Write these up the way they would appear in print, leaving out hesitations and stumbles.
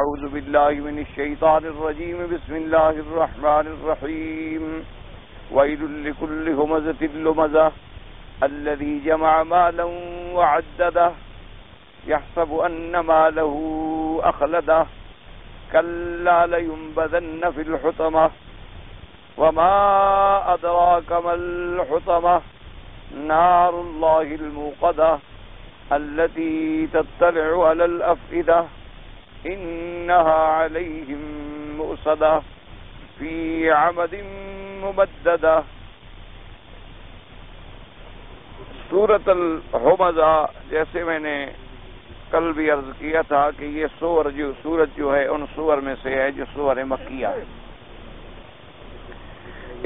أعوذ بالله من الشيطان الرجيم بسم الله الرحمن الرحيم ويل لكل همزة لمزة الذي جمع مالا وعدده يحسب أن ماله أخلده كلا لينبذن في الحطمة وما أدراك ما الحطمة نار الله الموقدة التي تطلع على الأفئدة إنها عليهم مؤصدة في عمد ممددة. سورۃ الہمزہ، جیسے میں نے کل بھی عرض کیا تھا کہ یہ سورت جو ہے ان سور میں سے ہے جو سور مکیہ ہے.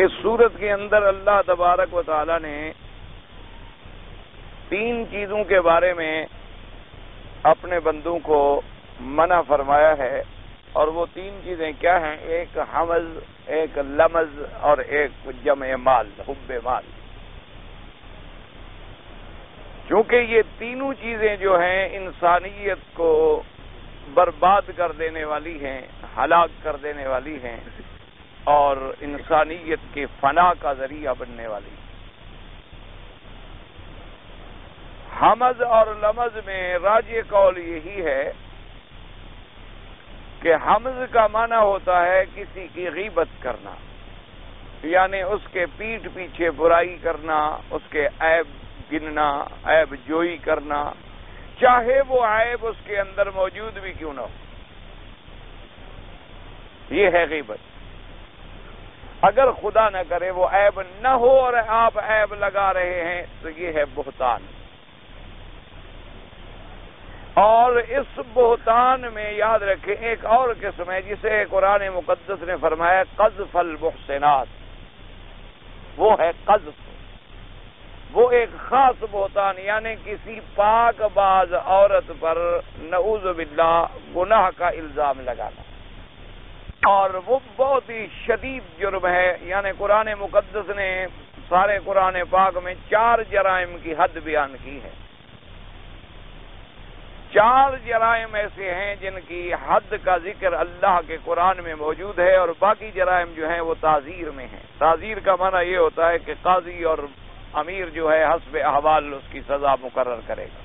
اس سورت کے اندر اللہ تبارک و تعالی نے 3 چیزوں کے بارے میں اپنے بندوں کو منع فرمایا ہے، اور وہ 3 چیزیں کیا ہیں؟ ایک حمز، ایک لمز اور ایک جمع مال، حب مال. چونکہ یہ تینوں چیزیں جو ہیں انسانیت کو برباد کر دینے والی ہیں، ہلاک کر دینے والی ہیں اور انسانیت کے فنا کا ذریعہ بننے والی ہیں. حمز اور لمز میں راجح قول یہی ہے کہ حمز کا معنی ہوتا ہے کسی کی غیبت کرنا، یعنی اس کے پیٹھ پیچھے برائی کرنا، اس کے عیب گننا، عیب جوئی کرنا، چاہے وہ عیب اس کے اندر موجود بھی کیوں نہ ہو. یہ ہے غیبت. اگر خدا نہ کرے وہ عیب نہ ہو اور آپ عیب لگا رہے ہیں تو یہ ہے بہتان. اور اس بہتان میں یاد رکھیں ایک اور قسم ہے جسے قرآن مقدس نے فرمایا قذف المحسنات، وہ ہے قذف. وہ ایک خاص بہتان، یعنی کسی پاک باز عورت پر نعوذ باللہ گناہ کا الزام لگانا، اور وہ بہت ہی شدید جرم ہے. یعنی قرآن مقدس نے سارے قرآن پاک میں 4 جرائم کی حد بیان کی ہے. 4 جرائم ایسے ہیں جن کی حد کا ذکر اللہ کے قرآن میں موجود ہے، اور باقی جرائم جو ہیں وہ تعزیر میں ہیں. تعزیر کا معنی یہ ہوتا ہے کہ قاضی اور امیر جو ہے حسب احوال اس کی سزا مقرر کرے گا.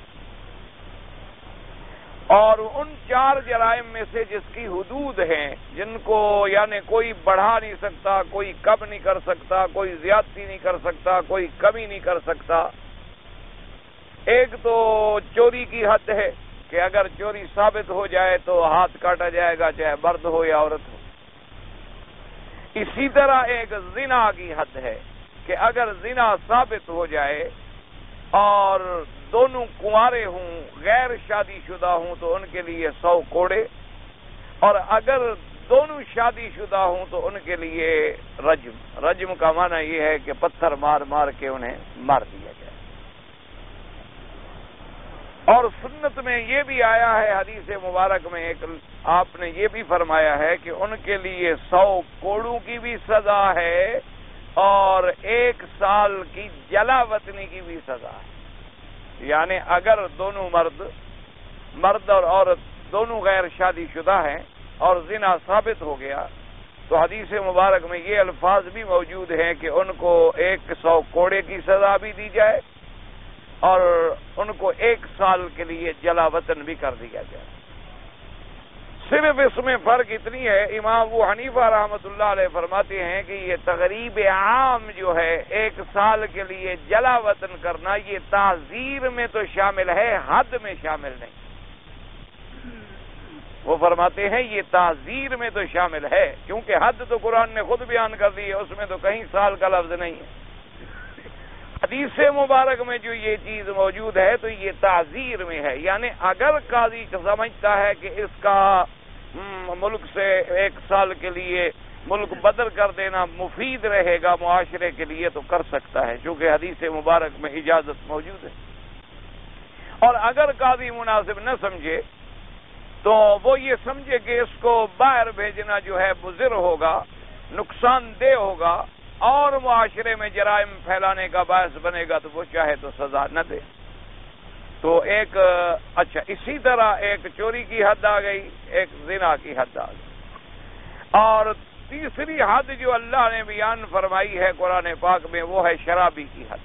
اور ان 4 جرائم میں سے جس کی حدود ہیں، جن کو یعنی کوئی بڑھا نہیں سکتا، کوئی کم نہیں کر سکتا، کوئی زیادتی نہیں کر سکتا، کوئی کمی نہیں کر سکتا. ایک تو چوری کی حد ہے کہ اگر چوری ثابت ہو جائے تو ہاتھ کاٹا جائے گا، چاہے مرد ہو یا عورت ہو. اسی طرح ایک زنا کی حد ہے کہ اگر زنا ثابت ہو جائے اور دونوں کنوارے ہوں، غیر شادی شدہ ہوں تو ان کے لیے 100 کوڑے، اور اگر دونوں شادی شدہ ہوں تو ان کے لیے رجم. رجم کا معنی یہ ہے کہ پتھر مار مار کے انہیں مار دیا جائے. اور سنت میں یہ بھی آیا ہے، حدیث مبارک میں ایک آپ نے یہ بھی فرمایا ہے کہ ان کے لیے 100 کوڑوں کی بھی سزا ہے اور 1 سال کی جلا وطنی کی بھی سزا ہے. یعنی اگر دونوں مرد اور عورت دونوں غیر شادی شدہ ہیں اور زنا ثابت ہو گیا تو حدیث مبارک میں یہ الفاظ بھی موجود ہیں کہ ان کو 100 کوڑے کی سزا بھی دی جائے اور ان کو 1 سال کے لیے جلا وطن بھی کر دیا جائے. صرف اس میں فرق اتنی ہے، امام ابو حنیفہ رحمۃ اللہ علیہ فرماتے ہیں کہ یہ تغریب عام جو ہے 1 سال کے لیے جلا وطن کرنا، یہ تعزیر میں تو شامل ہے، حد میں شامل نہیں. وہ فرماتے ہیں یہ تعزیر میں تو شامل ہے، کیونکہ حد تو قرآن نے خود بیان کر دی ہے، اس میں تو کہیں سال کا لفظ نہیں ہے. حدیث مبارک میں جو یہ چیز موجود ہے تو یہ تعزیر میں ہے. یعنی اگر قاضی سمجھتا ہے کہ اس کا ملک سے 1 سال کے لیے ملک بدر کر دینا مفید رہے گا معاشرے کے لیے تو کر سکتا ہے، چونکہ حدیث مبارک میں اجازت موجود ہے. اور اگر قاضی مناسب نہ سمجھے تو وہ یہ سمجھے کہ اس کو باہر بھیجنا جو ہے مضر ہوگا، نقصان دہ ہوگا اور معاشرے میں جرائم پھیلانے کا باعث بنے گا تو وہ چاہے تو سزا نہ دے. تو ایک اچھا اسی طرح ایک چوری کی حد آ گئی، ایک زنا کی حد آ گئی، اور تیسری حد جو اللہ نے بیان فرمائی ہے قرآن پاک میں وہ ہے شرابی کی حد،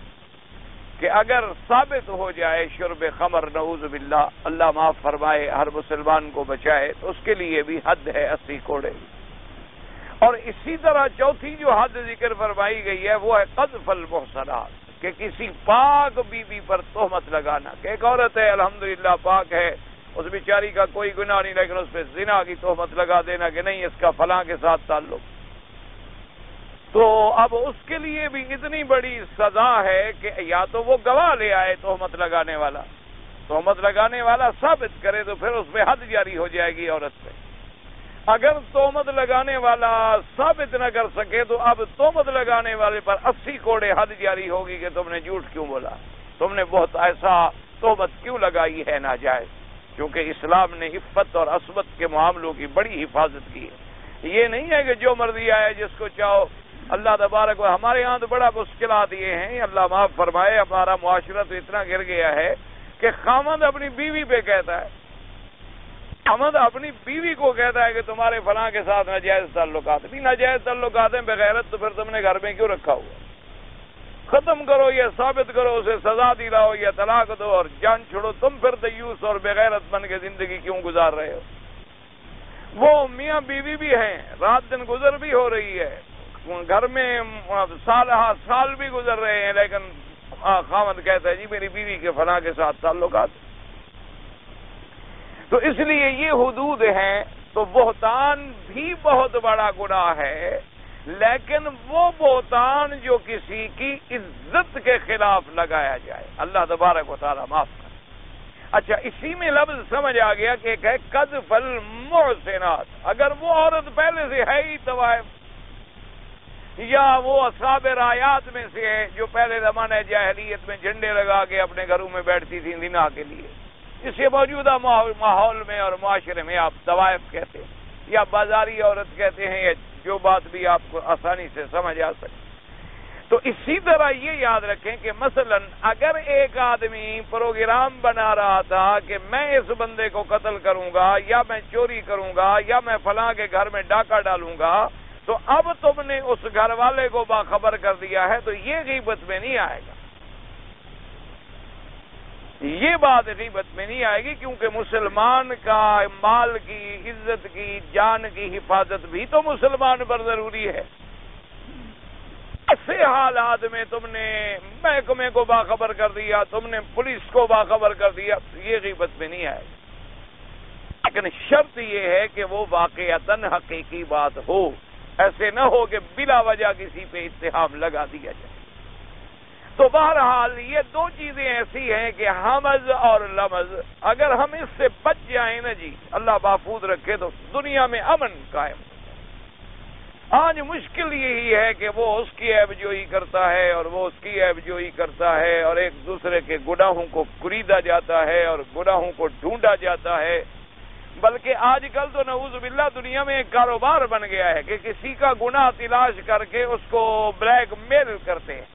کہ اگر ثابت ہو جائے شرب خمر، نعوذ باللہ، اللہ معاف فرمائے، ہر مسلمان کو بچائے، تو اس کے لیے بھی حد ہے 80 کوڑے۔ اور اسی طرح چوتھی جو حد ذکر فرمائی گئی ہے وہ ہے قذف المحصنات، کہ کسی پاک بیوی پر تہمت لگانا، کہ ایک عورت ہے الحمدللہ پاک ہے، اس بیچاری کا کوئی گناہ نہیں، لیکن اس پہ زنا کی تہمت لگا دینا کہ نہیں اس کا فلاں کے ساتھ تعلق، تو اب اس کے لیے بھی اتنی بڑی سزا ہے کہ یا تو وہ گواہ لے آئے تہمت لگانے والا ثابت کرے تو پھر اس پہ حد جاری ہو جائے گی عورت پہ، اگر تہمت لگانے والا ثابت نہ کر سکے تو اب تہمت لگانے والے پر 80 کوڑے حد جاری ہوگی کہ تم نے جھوٹ کیوں بولا، تم نے بہت ایسا تہمت کیوں لگائی ہے ناجائز، کیونکہ اسلام نے عفت اور عصمت کے معاملوں کی بڑی حفاظت کی ہے۔ یہ نہیں ہے کہ جو مرضی آئے جس کو چاہو، اللہ تبارک و ہمارے ہاں تو بڑا مشکلات یہ ہیں، اللہ معاف فرمائے، ہمارا معاشرہ تو اتنا گر گیا ہے کہ خامند اپنی بیوی پہ کہتا ہے، خامند اپنی بیوی کو کہتا ہے کہ تمہارے فلاں کے ساتھ ناجائز تعلقات، بھی ناجائز تعلقات ہیں بغیرت، تو پھر تم نے گھر میں کیوں رکھا ہوا؟ ختم کرو یا ثابت کرو، اسے سزا دلاؤ یا طلاق دو اور جان چھوڑو، تم پھر دیوس اور بغیرت بن کے زندگی کیوں گزار رہے ہو؟ وہ میاں بیوی بھی ہیں، رات دن گزر بھی ہو رہی ہے، گھر میں سال بھی گزر رہے ہیں، لیکن خامد کہتا ہے جی میری بیوی کے فلاں کے ساتھ تعلقات۔ تو اس لیے یہ حدود ہیں، تو بہتان بھی بہت بڑا گناہ ہے، لیکن وہ بہتان جو کسی کی عزت کے خلاف لگایا جائے، اللہ تبارک و تعالیٰ معاف کرے۔ اچھا اسی میں لفظ سمجھ آ گیا کہ ایک ہے قذف المحصنات، اگر وہ عورت پہلے سے ہے ہی طوائف، یا وہ اصحاب رایات میں سے ہے جو پہلے زمانہ جاہلیت میں جھنڈے لگا کے اپنے گھروں میں بیٹھتی تھیں زنا کے لیے، اسے موجودہ ماحول میں اور معاشرے میں آپ طوائف کہتے ہیں یا بازاری عورت کہتے ہیں، یا جو بات بھی آپ کو آسانی سے سمجھ آ سکے۔ تو اسی طرح یہ یاد رکھیں کہ مثلا اگر ایک آدمی پروگرام بنا رہا تھا کہ میں اس بندے کو قتل کروں گا، یا میں چوری کروں گا، یا میں فلاں کے گھر میں ڈاکہ ڈالوں گا، تو اب تم نے اس گھر والے کو باخبر کر دیا ہے، تو یہ غیبت میں نہیں آئے گا، یہ بات غیبت میں نہیں آئے گی، کیونکہ مسلمان کا مال کی، عزت کی، جان کی حفاظت بھی تو مسلمان پر ضروری ہے۔ ایسے حالات میں تم نے محکمے کو باخبر کر دیا، تم نے پولیس کو باخبر کر دیا، یہ غیبت میں نہیں آئے گا، لیکن شرط یہ ہے کہ وہ واقعتاً حقیقی بات ہو، ایسے نہ ہو کہ بلا وجہ کسی پہ اتہام لگا دیا جائے۔ تو بہرحال یہ دو چیزیں ایسی ہیں کہ حمز اور لمز، اگر ہم اس سے بچ جائیں نا جی، اللہ محفوظ رکھے، تو دنیا میں امن قائم۔ آج مشکل یہی ہے کہ وہ اس کی عیب جوئی کرتا ہے اور وہ اس کی عیب جوئی کرتا ہے، اور ایک دوسرے کے گناہوں کو کریدا جاتا ہے اور گناہوں کو ڈھونڈا جاتا ہے، بلکہ آج کل تو نعوذ باللہ دنیا میں ایک کاروبار بن گیا ہے کہ کسی کا گناہ تلاش کر کے اس کو بلیک میل کرتے ہیں۔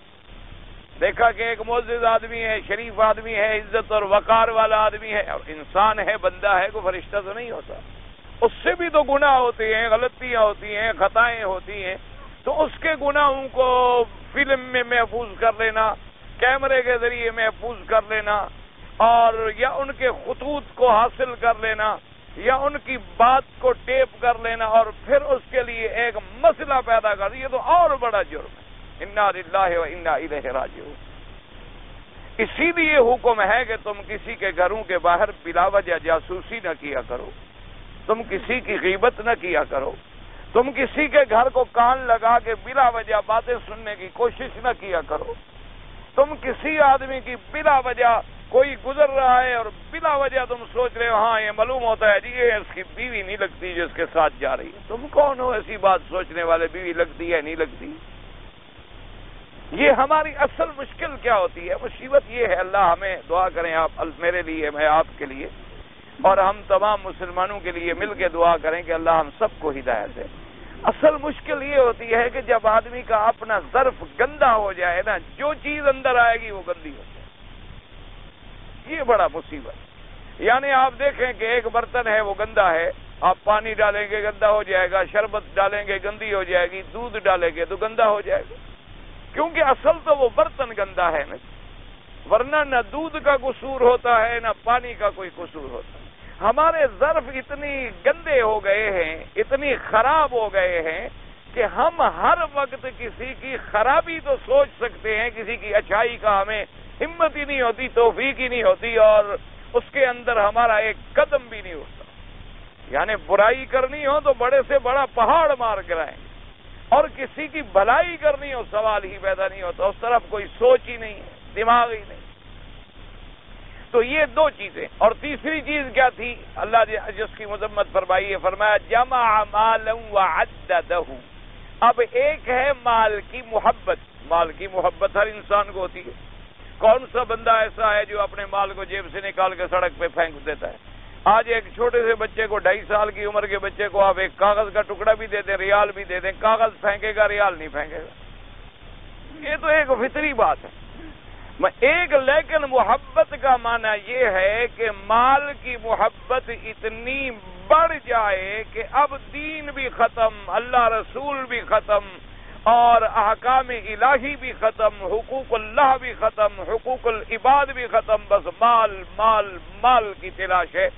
دیکھا کہ ایک معزز آدمی ہے، شریف آدمی ہے، عزت اور وقار والا آدمی ہے، اور انسان ہے، بندہ ہے، کوئی فرشتہ تو نہیں ہوتا، اس سے بھی تو گناہ ہوتے ہیں، غلطیاں ہوتی ہیں، خطائیں ہوتی ہیں، تو اس کے گناہوں کو فلم میں محفوظ کر لینا، کیمرے کے ذریعے محفوظ کر لینا، اور یا ان کے خطوط کو حاصل کر لینا، یا ان کی بات کو ٹیپ کر لینا، اور پھر اس کے لیے ایک مسئلہ پیدا کر دیا، تو اور بڑا جرم ہے۔ انا للہ و انا الیہ راجعون۔ اسی لیے حکم ہے کہ تم کسی کے گھروں کے باہر بلا وجہ جاسوسی نہ کیا کرو، تم کسی کی غیبت نہ کیا کرو، تم کسی کے گھر کو کان لگا کے بلا وجہ باتیں سننے کی کوشش نہ کیا کرو، تم کسی آدمی کی بلا وجہ، کوئی گزر رہا ہے اور بلا وجہ تم سوچ رہے ہو ہاں یہ معلوم ہوتا ہے جی یہ اس کی بیوی نہیں لگتی جو اس کے ساتھ جا رہی ہے، تم کون ہو ایسی بات سوچنے والے؟ بیوی لگتی ہے نہیں لگتی؟ یہ ہماری اصل مشکل کیا ہوتی ہے؟ مصیبت یہ ہے، اللہ ہمیں دعا کریں، آپ میرے لیے، میں آپ کے لیے، اور ہم تمام مسلمانوں کے لیے مل کے دعا کریں کہ اللہ ہم سب کو ہدایت دے۔ اصل مشکل یہ ہوتی ہے کہ جب آدمی کا اپنا ظرف گندا ہو جائے نا، جو چیز اندر آئے گی وہ گندی ہو جائے۔ یہ بڑا مصیبت. یعنی آپ دیکھیں کہ ایک برتن ہے وہ گندا ہے، آپ پانی ڈالیں گے گندا ہو جائے گا، شربت ڈالیں گے گندی ہو جائے گی، دودھ ڈالیں گے تو گندا ہو جائے گا، کیونکہ اصل تو وہ برتن گندا ہے نا، ورنہ نہ دودھ کا قصور ہوتا ہے نہ پانی کا کوئی قصور ہوتا ہے. ہمارے ظرف اتنی گندے ہو گئے ہیں، اتنی خراب ہو گئے ہیں کہ ہم ہر وقت کسی کی خرابی تو سوچ سکتے ہیں، کسی کی اچھائی کا ہمیں ہمت ہی نہیں ہوتی، توفیق ہی نہیں ہوتی، اور اس کے اندر ہمارا ایک قدم بھی نہیں ہوتا. یعنی برائی کرنی ہو تو بڑے سے بڑا پہاڑ مار گرائیں، اور کسی کی بھلائی کرنی ہو سوال ہی پیدا نہیں ہوتا، اس طرف کوئی سوچ ہی نہیں ہے، دماغ ہی نہیں. تو یہ دو چیزیں. اور تیسری چیز کیا تھی اللہ جس کی مذمت فرمائی ہے، فرمایا جمع مالا وعددہ. اب ایک ہے مال کی محبت. مال کی محبت ہر انسان کو ہوتی ہے. کون سا بندہ ایسا ہے جو اپنے مال کو جیب سے نکال کے سڑک پہ پھینک دیتا ہے؟ آج ایک چھوٹے سے بچے کو 2.5 سال کی عمر کے بچے کو آپ ایک کاغذ کا ٹکڑا بھی دے دیں، ریال بھی دے دیں، کاغذ پھینکے گا، ریال نہیں پھینکے گا. یہ تو ایک فطری بات ہے. لیکن محبت کا معنی یہ ہے کہ مال کی محبت اتنی بڑھ جائے کہ اب دین بھی ختم، اللہ رسول بھی ختم، اور احکام الہی بھی ختم، حقوق اللہ بھی ختم، حقوق العباد بھی ختم، بس مال مال مال کی تلاش ہے.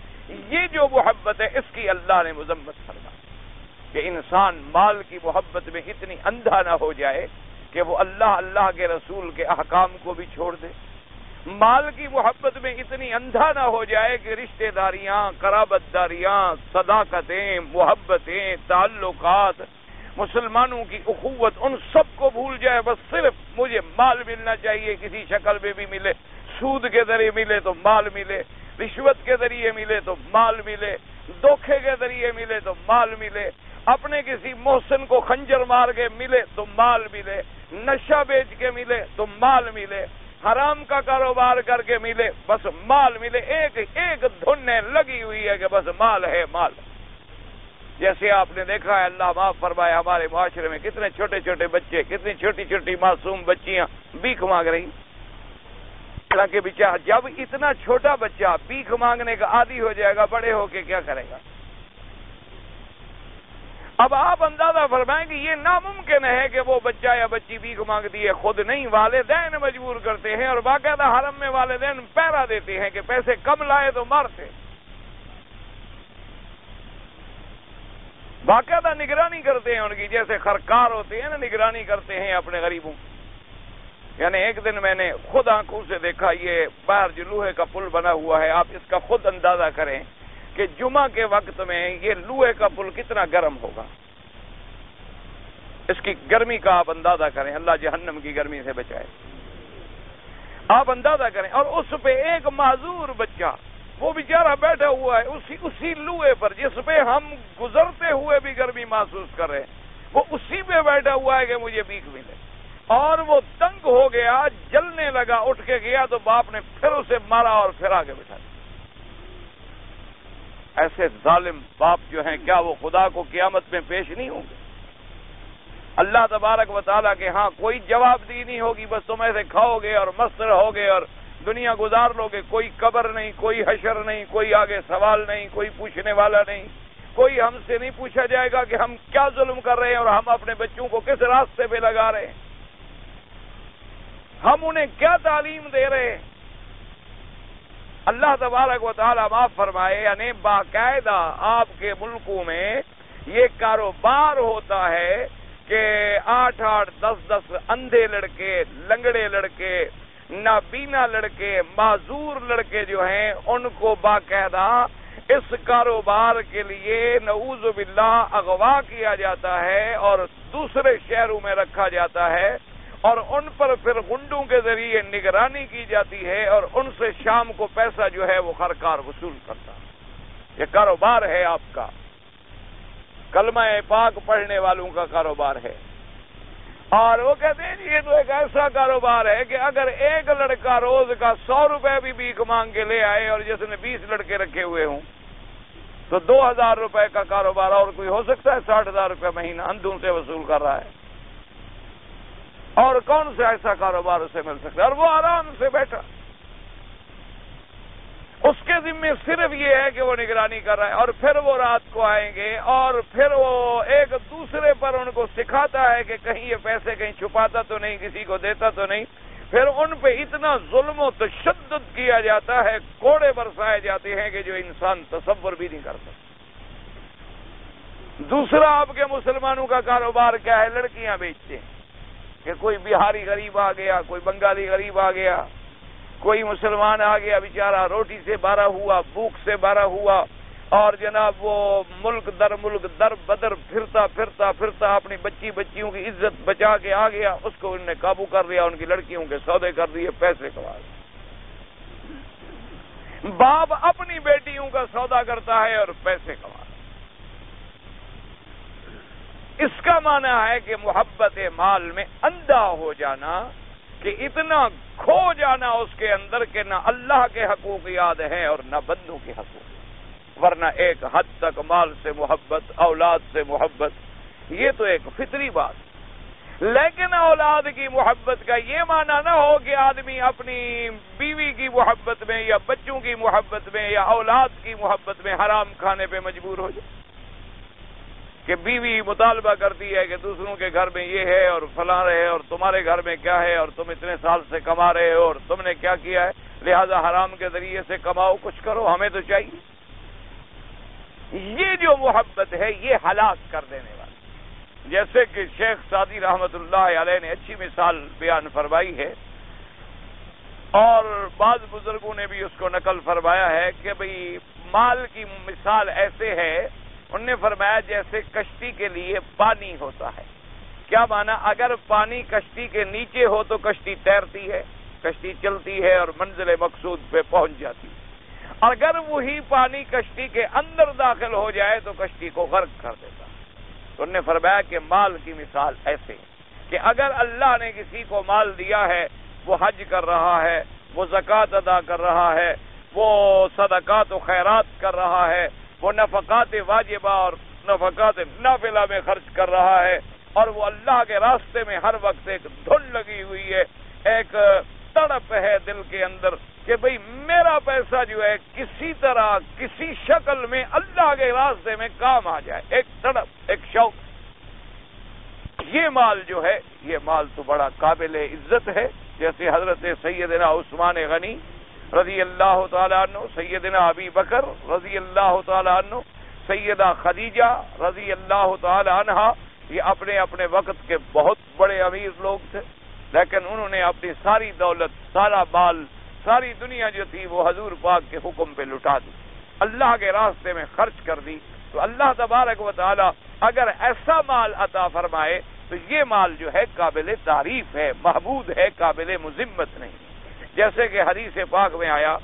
یہ جو محبت ہے اس کی اللہ نے مذمت فرمائی کہ انسان مال کی محبت میں اتنی اندھا نہ ہو جائے کہ وہ اللہ کے رسول کے احکام کو بھی چھوڑ دے. مال کی محبت میں اتنی اندھا نہ ہو جائے کہ رشتہ داریاں، قرابت داریاں، صداقتیں، محبتیں، تعلقات، مسلمانوں کی اخوت، ان سب کو بھول جائے. بس صرف مجھے مال ملنا چاہیے، کسی شکل میں بھی ملے، سود کے ذریعے ملے تو مال ملے، رشوت کے ذریعے ملے تو مال ملے، دھوکے کے ذریعے ملے تو مال ملے، اپنے کسی محسن کو خنجر مار کے ملے تو مال ملے، نشہ بیچ کے ملے تو مال ملے، حرام کا کاروبار کر کے ملے بس مال ملے. ایک ایک دھن لگی ہوئی ہے کہ بس مال ہے مال. جیسے آپ نے دیکھا ہے، اللہ معاف فرمائے، ہمارے معاشرے میں کتنے چھوٹے چھوٹے بچے، کتنی چھوٹی چھوٹی معصوم بچیاں بھیک مانگ رہی. کہ بیچارہ جب اتنا چھوٹا بچہ بھیک مانگنے کا عادی ہو جائے گا، بڑے ہو کے کیا کرے گا؟ اب آپ اندازہ فرمائیں کہ یہ ناممکن ہے کہ وہ بچہ یا بچی بھیک مانگتی ہے، خود نہیں، والدین مجبور کرتے ہیں، اور باقاعدہ حرم میں والدین پہرا دیتے ہیں کہ پیسے کم لائے تو مارتے. باقاعدہ نگرانی کرتے ہیں ان کی، جیسے خرکار ہوتے ہیں نا، نگرانی کرتے ہیں اپنے غریبوں. یعنی ایک دن میں نے خود آنکھوں سے دیکھا، یہ باہر جو لوہے کا پل بنا ہوا ہے، آپ اس کا خود اندازہ کریں کہ جمعہ کے وقت میں یہ لوہے کا پل کتنا گرم ہوگا. اس کی گرمی کا آپ اندازہ کریں، اللہ جہنم کی گرمی سے بچائے. آپ اندازہ کریں، اور اس پہ ایک معذور بچہ، وہ بیچارہ بیٹھا ہوا ہے اسی لوہے پر جس پہ ہم گزرتے ہوئے بھی گرمی محسوس کر رہے ہیں، وہ اسی پہ بیٹھا ہوا ہے کہ مجھے بھیک ملے. اور وہ تنگ ہو گیا، جلنے لگا، اٹھ کے گیا تو باپ نے پھر اسے مارا اور پھر آگے بٹھا دیا. ایسے ظالم باپ جو ہیں، کیا وہ خدا کو قیامت میں پیش نہیں ہوں گے؟ اللہ تبارک و تعالیٰ کے ہاں کوئی جواب دی نہیں ہوگی، بس تم ایسے کھاؤ گے اور مست رہو گے اور دنیا گزار لو گے. کوئی قبر نہیں، کوئی حشر نہیں، کوئی آگے سوال نہیں، کوئی پوچھنے والا نہیں، کوئی ہم سے نہیں پوچھا جائے گا کہ ہم کیا ظلم کر رہے ہیں اور ہم اپنے بچوں کو کس راستے پہ لگا رہے ہیں، ہم انہیں کیا تعلیم دے رہے ہیں. اللہ تبارک و تعالیٰ معاف فرمائے. یعنی باقاعدہ آپ کے ملکوں میں یہ کاروبار ہوتا ہے کہ 8-8 10-10 اندھے لڑکے، لنگڑے لڑکے، نابینا لڑکے، معذور لڑکے جو ہیں، ان کو باقاعدہ اس کاروبار کے لیے نعوذ باللہ اغوا کیا جاتا ہے اور دوسرے شہروں میں رکھا جاتا ہے، اور ان پر پھر غنڈوں کے ذریعے نگرانی کی جاتی ہے، اور ان سے شام کو پیسہ جو ہے وہ خرکار وصول کرتا ہے. یہ کاروبار ہے آپ کا، کلمہ پاک پڑھنے والوں کا کاروبار ہے. اور وہ کہتے ہیں یہ تو ایک ایسا کاروبار ہے کہ اگر ایک لڑکا روز کا 100 روپے بھی بھیک مانگ کے لے آئے اور جس نے 20 لڑکے رکھے ہوئے ہوں تو 2000 روپے کا کاروبار اور کوئی ہو سکتا ہے؟ 60,000 روپے مہینہ اندھوں سے وصول کر رہا ہے. اور کون سا ایسا کاروبار اسے مل سکتا ہے؟ اور وہ آرام سے بیٹھا. اس کے ذمے صرف یہ ہے کہ وہ نگرانی کر رہا ہے، اور پھر وہ رات کو آئیں گے اور پھر وہ ایک دوسرے پر ان کو سکھاتا ہے کہ کہیں یہ پیسے کہیں چھپاتا تو نہیں، کسی کو دیتا تو نہیں، پھر ان پہ اتنا ظلم و تشدد کیا جاتا ہے، کوڑے برسائے جاتے ہیں کہ جو انسان تصور بھی نہیں کر سکتا۔ دوسرا آپ کے مسلمانوں کا کاروبار کیا ہے؟ لڑکیاں بیچتے ہیں کہ کوئی بہاری غریب آ گیا، کوئی بنگالی غریب آ گیا، کوئی مسلمان آ گیا بیچارہ روٹی سے بھرا ہوا، بھوک سے بھرا ہوا، اور جناب وہ ملک در بدر پھرتا اپنی بچیوں کی عزت بچا کے آ گیا، اس کو انہوں نے قابو کر لیا، ان کی لڑکیوں کے سودے کر دیے، پیسے کما لیے۔ باپ اپنی بیٹیوں کا سودا کرتا ہے اور پیسے کما لیے۔ اس کا معنی ہے کہ محبت مال میں اندھا ہو جانا، کہ اتنا کھو جانا اس کے اندر کہ نہ اللہ کے حقوق یاد ہیں اور نہ بندوں کے حقوق، ورنہ ایک حد تک مال سے محبت، اولاد سے محبت، یہ تو ایک فطری بات۔ لیکن اولاد کی محبت کا یہ معنی نہ ہو کہ آدمی اپنی بیوی کی محبت میں یا بچوں کی محبت میں یا اولاد کی محبت میں حرام کھانے پہ مجبور ہو جائے، کہ بیوی مطالبہ کرتی ہے کہ دوسروں کے گھر میں یہ ہے اور فلاں رہے اور تمہارے گھر میں کیا ہے اور تم اتنے سال سے کما رہے ہو اور تم نے کیا کیا ہے، لہذا حرام کے ذریعے سے کماؤ، کچھ کرو، ہمیں تو چاہیے۔ یہ جو محبت ہے یہ ہلاک کر دینے والی، جیسے کہ شیخ سعدی رحمت اللہ علیہ نے اچھی مثال بیان فرمائی ہے، اور بعض بزرگوں نے بھی اس کو نقل فرمایا ہے کہ بھئی مال کی مثال ایسے ہے، انہوں نے فرمایا جیسے کشتی کے لیے پانی ہوتا ہے۔ کیا معنی؟ اگر پانی کشتی کے نیچے ہو تو کشتی تیرتی ہے، کشتی چلتی ہے اور منزل مقصود پہ پہنچ جاتی ہے۔ اگر وہی پانی کشتی کے اندر داخل ہو جائے تو کشتی کو غرق کر دیتا ہے۔ تو انہوں نے فرمایا کہ مال کی مثال ایسے کہ اگر اللہ نے کسی کو مال دیا ہے، وہ حج کر رہا ہے، وہ زکوٰۃ ادا کر رہا ہے، وہ صدقات و خیرات کر رہا ہے، وہ نفقات واجبہ اور نفقات نافلہ میں خرچ کر رہا ہے، اور وہ اللہ کے راستے میں ہر وقت ایک دھن لگی ہوئی ہے، ایک تڑپ ہے دل کے اندر کہ بھئی میرا پیسہ جو ہے کسی طرح کسی شکل میں اللہ کے راستے میں کام آ جائے، ایک تڑپ، ایک شوق۔ یہ مال جو ہے، یہ مال تو بڑا قابل عزت ہے، جیسے حضرت سیدنا عثمان غنی رضی اللہ تعالیٰ عنہ، سیدنا ابی بکر رضی اللہ تعالیٰ عنہ، سیدہ خدیجہ رضی اللہ تعالیٰ عنہا، یہ اپنے اپنے وقت کے بہت بڑے امیر لوگ تھے، لیکن انہوں نے اپنی ساری دولت، سارا مال، ساری دنیا جو تھی وہ حضور پاک کے حکم پہ لٹا دی، اللہ کے راستے میں خرچ کر دی۔ تو اللہ تبارک و تعالیٰ اگر ایسا مال عطا فرمائے تو یہ مال جو ہے قابل تعریف ہے، محمود ہے، قابل مذمت نہیں۔ جیسے کہ حدیث پاک میں آیا،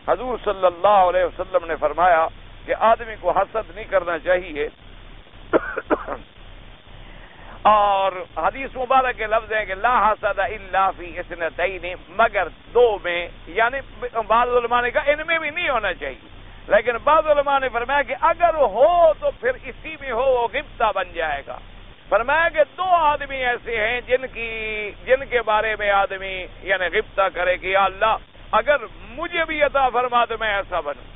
حضور صلی اللہ علیہ وسلم نے فرمایا کہ آدمی کو حسد نہیں کرنا چاہیے، اور حدیث مبارک کے لفظ ہے کہ لا حسد الا فی اثنتین، مگر دو میں، یعنی بعض علماء نے کہا ان میں بھی نہیں ہونا چاہیے، لیکن بعض علماء نے فرمایا کہ اگر ہو تو پھر اسی میں ہو، وہ غبطہ بن جائے گا۔ فرمایا کہ دو آدمی ایسے ہیں جن کے بارے میں آدمی یعنی غبطہ کرے کہ یا اللہ اگر مجھے بھی عطا فرما تو میں ایسا بنوں۔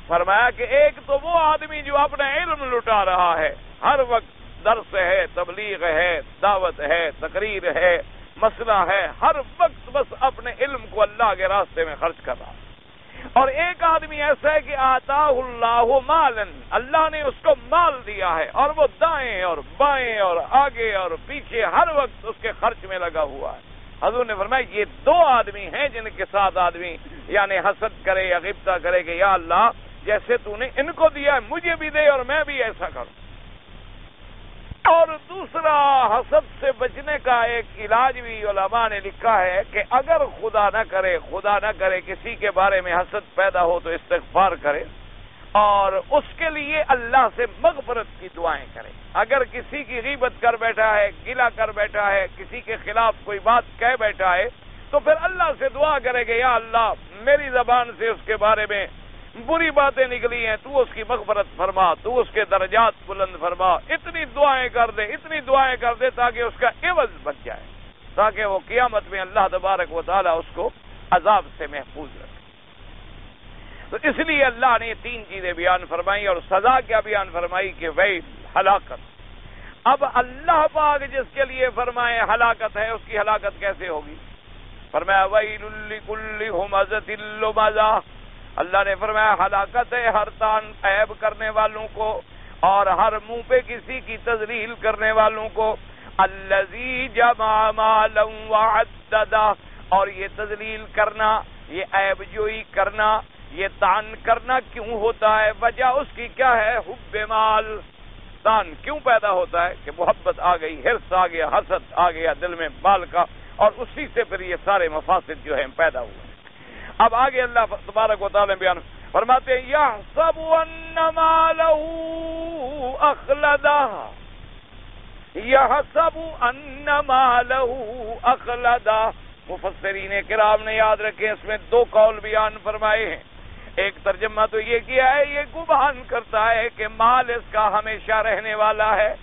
فرمایا کہ ایک تو وہ آدمی جو اپنا علم لٹا رہا ہے، ہر وقت درس ہے، تبلیغ ہے، دعوت ہے، تقریر ہے، مسئلہ ہے، ہر وقت بس اپنے علم کو اللہ کے راستے میں خرچ کر رہا ہے۔ اور ایک آدمی ایسا ہے کہ آتاہ اللہ مالا، اللہ نے اس کو مال دیا ہے اور وہ دائیں اور بائیں اور آگے اور پیچھے ہر وقت اس کے خرچ میں لگا ہوا ہے۔ حضور نے فرمایا یہ دو آدمی ہیں جن کے ساتھ آدمی یعنی حسد کرے یا غبطہ کرے کہ یا اللہ جیسے تو نے ان کو دیا ہے مجھے بھی دے اور میں بھی ایسا کروں۔ اور دوسرا حسد سے بچنے کا ایک علاج بھی علماء نے لکھا ہے کہ اگر خدا نہ کرے کسی کے بارے میں حسد پیدا ہو تو استغفار کرے اور اس کے لیے اللہ سے مغفرت کی دعائیں کرے۔ اگر کسی کی غیبت کر بیٹھا ہے، گلہ کر بیٹھا ہے، کسی کے خلاف کوئی بات کہہ بیٹھا ہے تو پھر اللہ سے دعا کرے کہ یا اللہ میری زبان سے اس کے بارے میں بری باتیں نکلی ہیں، تو اس کی مغفرت فرما، تو اس کے درجات بلند فرما، اتنی دعائیں کر دے تاکہ اس کا عوض بچ جائے، تاکہ وہ قیامت میں اللہ تبارک و تعالی اس کو عذاب سے محفوظ رکھے۔ تو اس لیے اللہ نے یہ تین چیزیں بیان فرمائی اور سزا کیا بیان فرمائی کہ ویل، ہلاکت۔ اب اللہ پاک جس کے لیے فرمائے ہلاکت ہے، اس کی ہلاکت کیسے ہوگی؟ فرمایا ویل لکل ہمزۃ لمزہ، اللہ نے فرمایا ہلاکت ہے ہر تان عیب کرنے والوں کو اور ہر منہ پہ کسی کی تذلیل کرنے والوں کو، الذی جمع مالا وعددہ، اور یہ تذلیل کرنا، یہ عیب جوئی کرنا، یہ تان کرنا کیوں ہوتا ہے؟ وجہ اس کی کیا ہے؟ حب مال۔ تان کیوں پیدا ہوتا ہے؟ کہ محبت آ گئی، حرص آ گیا، حسد آ گیا دل میں مال کا، اور اسی سے پھر یہ سارے مفاسد جو ہیں پیدا ہوئے۔ اب آگے اللہ تبارک و تعالی بیان فرماتے ہیں یحسب ان مالہ اخلدہ، یحسب ان مالہ اخلدہ۔ مفسرین کرام نے یاد رکھے اس میں دو قول بیان فرمائے ہیں۔ ایک ترجمہ تو یہ کیا ہے، یہ گمان کرتا ہے کہ مال اس کا ہمیشہ رہنے والا ہے،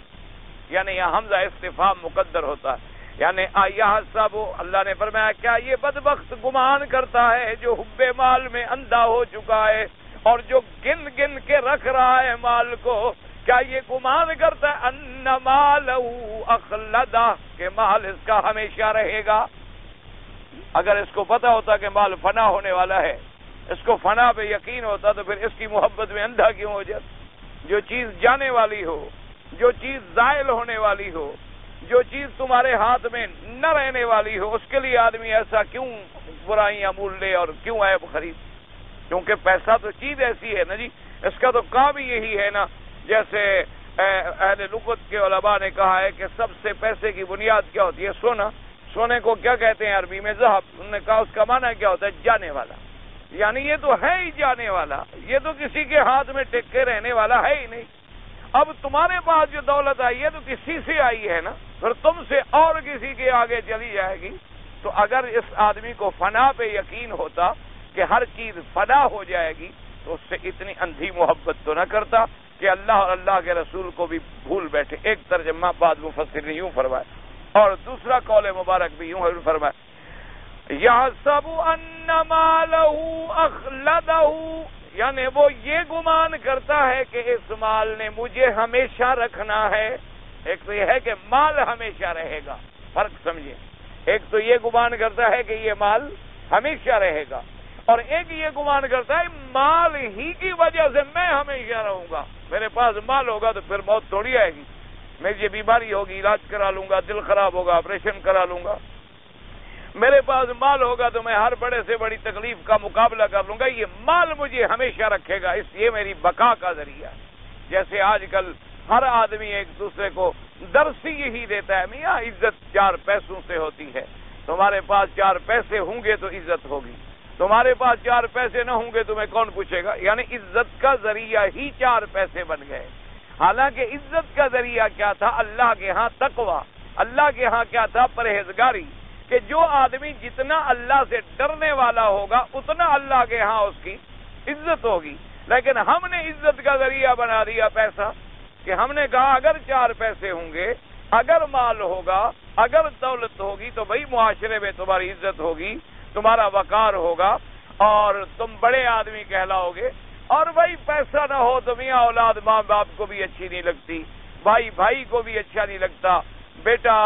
یعنی یہاں حمزہ استفہام مقدر ہوتا ہے، یعنی یحسب، اللہ نے فرمایا کیا یہ بدبخت گمان کرتا ہے جو حب مال میں اندھا ہو چکا ہے اور جو گن گن کے رکھ رہا ہے مال کو، کیا یہ گمان کرتا ہے ان مالہ اخلدہ، کہ مال اس کا ہمیشہ رہے گا؟ اگر اس کو پتا ہوتا کہ مال فنا ہونے والا ہے، اس کو فنا پہ یقین ہوتا، تو پھر اس کی محبت میں اندھا کیوں ہو جاتا؟ جو چیز جانے والی ہو، جو چیز زائل ہونے والی ہو، جو چیز تمہارے ہاتھ میں نہ رہنے والی ہو، اس کے لیے آدمی ایسا کیوں برائیاں مول لے اور کیوں عیب خرید؟ کیونکہ پیسہ تو چیز ایسی ہے نا جی، اس کا تو کام ہی یہی ہے نا۔ جیسے اہل لغت کے علماء نے کہا ہے کہ سب سے پیسے کی بنیاد کیا ہوتی ہے؟ سونا۔ سونے کو کیا کہتے ہیں عربی میں؟ ذہب۔ انہوں نے کہا اس کا معنی کیا ہوتا ہے؟ جانے والا، یعنی یہ تو ہے ہی جانے والا، یہ تو کسی کے ہاتھ میں ٹک کے رہنے والا ہے ہی نہیں۔ اب تمہارے پاس جو دولت آئی ہے تو کسی سے آئی ہے نا، پھر تم سے اور کسی کے آگے چلی جائے گی۔ تو اگر اس آدمی کو فنا پہ یقین ہوتا کہ ہر چیز فنا ہو جائے گی، تو اس سے اتنی اندھی محبت تو نہ کرتا کہ اللہ اور اللہ کے رسول کو بھی بھول بیٹھے۔ ایک ترجمہ بعد مفسر نے یوں فرمایا، اور دوسرا قول مبارک بھی یوں فرمایا یحسب ان مالہ اخلدہ، یعنی وہ یہ گمان کرتا ہے کہ اس مال نے مجھے ہمیشہ رکھنا ہے۔ ایک تو یہ ہے کہ مال ہمیشہ رہے گا، فرق سمجھیں۔ ایک تو یہ گمان کرتا ہے کہ یہ مال ہمیشہ رہے گا، اور ایک یہ گمان کرتا ہے مال ہی کی وجہ سے میں ہمیشہ رہوں گا۔ میرے پاس مال ہوگا تو پھر موت تھوڑی آئے گی، میری یہ بیماری ہوگی علاج کرا لوں گا، دل خراب ہوگا آپریشن کرا لوں گا۔ میرے پاس مال ہوگا تو میں ہر بڑے سے بڑی تکلیف کا مقابلہ کر لوں گا، یہ مال مجھے ہمیشہ رکھے گا، اس لیے میری بقا کا ذریعہ۔ جیسے آج کل ہر آدمی ایک دوسرے کو درس یہی دیتا ہے، میاں عزت چار پیسوں سے ہوتی ہے، تمہارے پاس چار پیسے ہوں گے تو عزت ہوگی، تمہارے پاس چار پیسے نہ ہوں گے تمہیں کون پوچھے گا؟ یعنی عزت کا ذریعہ ہی چار پیسے بن گئے۔ حالانکہ عزت کا ذریعہ کیا تھا؟ اللہ کے ہاں تقویٰ، اللہ کے ہاں کیا تھا؟ پرہیزگاری، کہ جو آدمی جتنا اللہ سے ڈرنے والا ہوگا اتنا اللہ کے ہاں اس کی عزت ہوگی۔ لیکن ہم نے عزت کا ذریعہ بنا دیا پیسہ، کہ ہم نے کہا اگر چار پیسے ہوں گے، اگر مال ہوگا، اگر دولت ہوگی تو بھائی معاشرے میں تمہاری عزت ہوگی، تمہارا وقار ہوگا اور تم بڑے آدمی کہلاؤ گے۔ اور بھائی پیسہ نہ ہو تو میاں اولاد ماں باپ کو بھی اچھی نہیں لگتی، بھائی بھائی کو بھی اچھا نہیں لگتا، بیٹا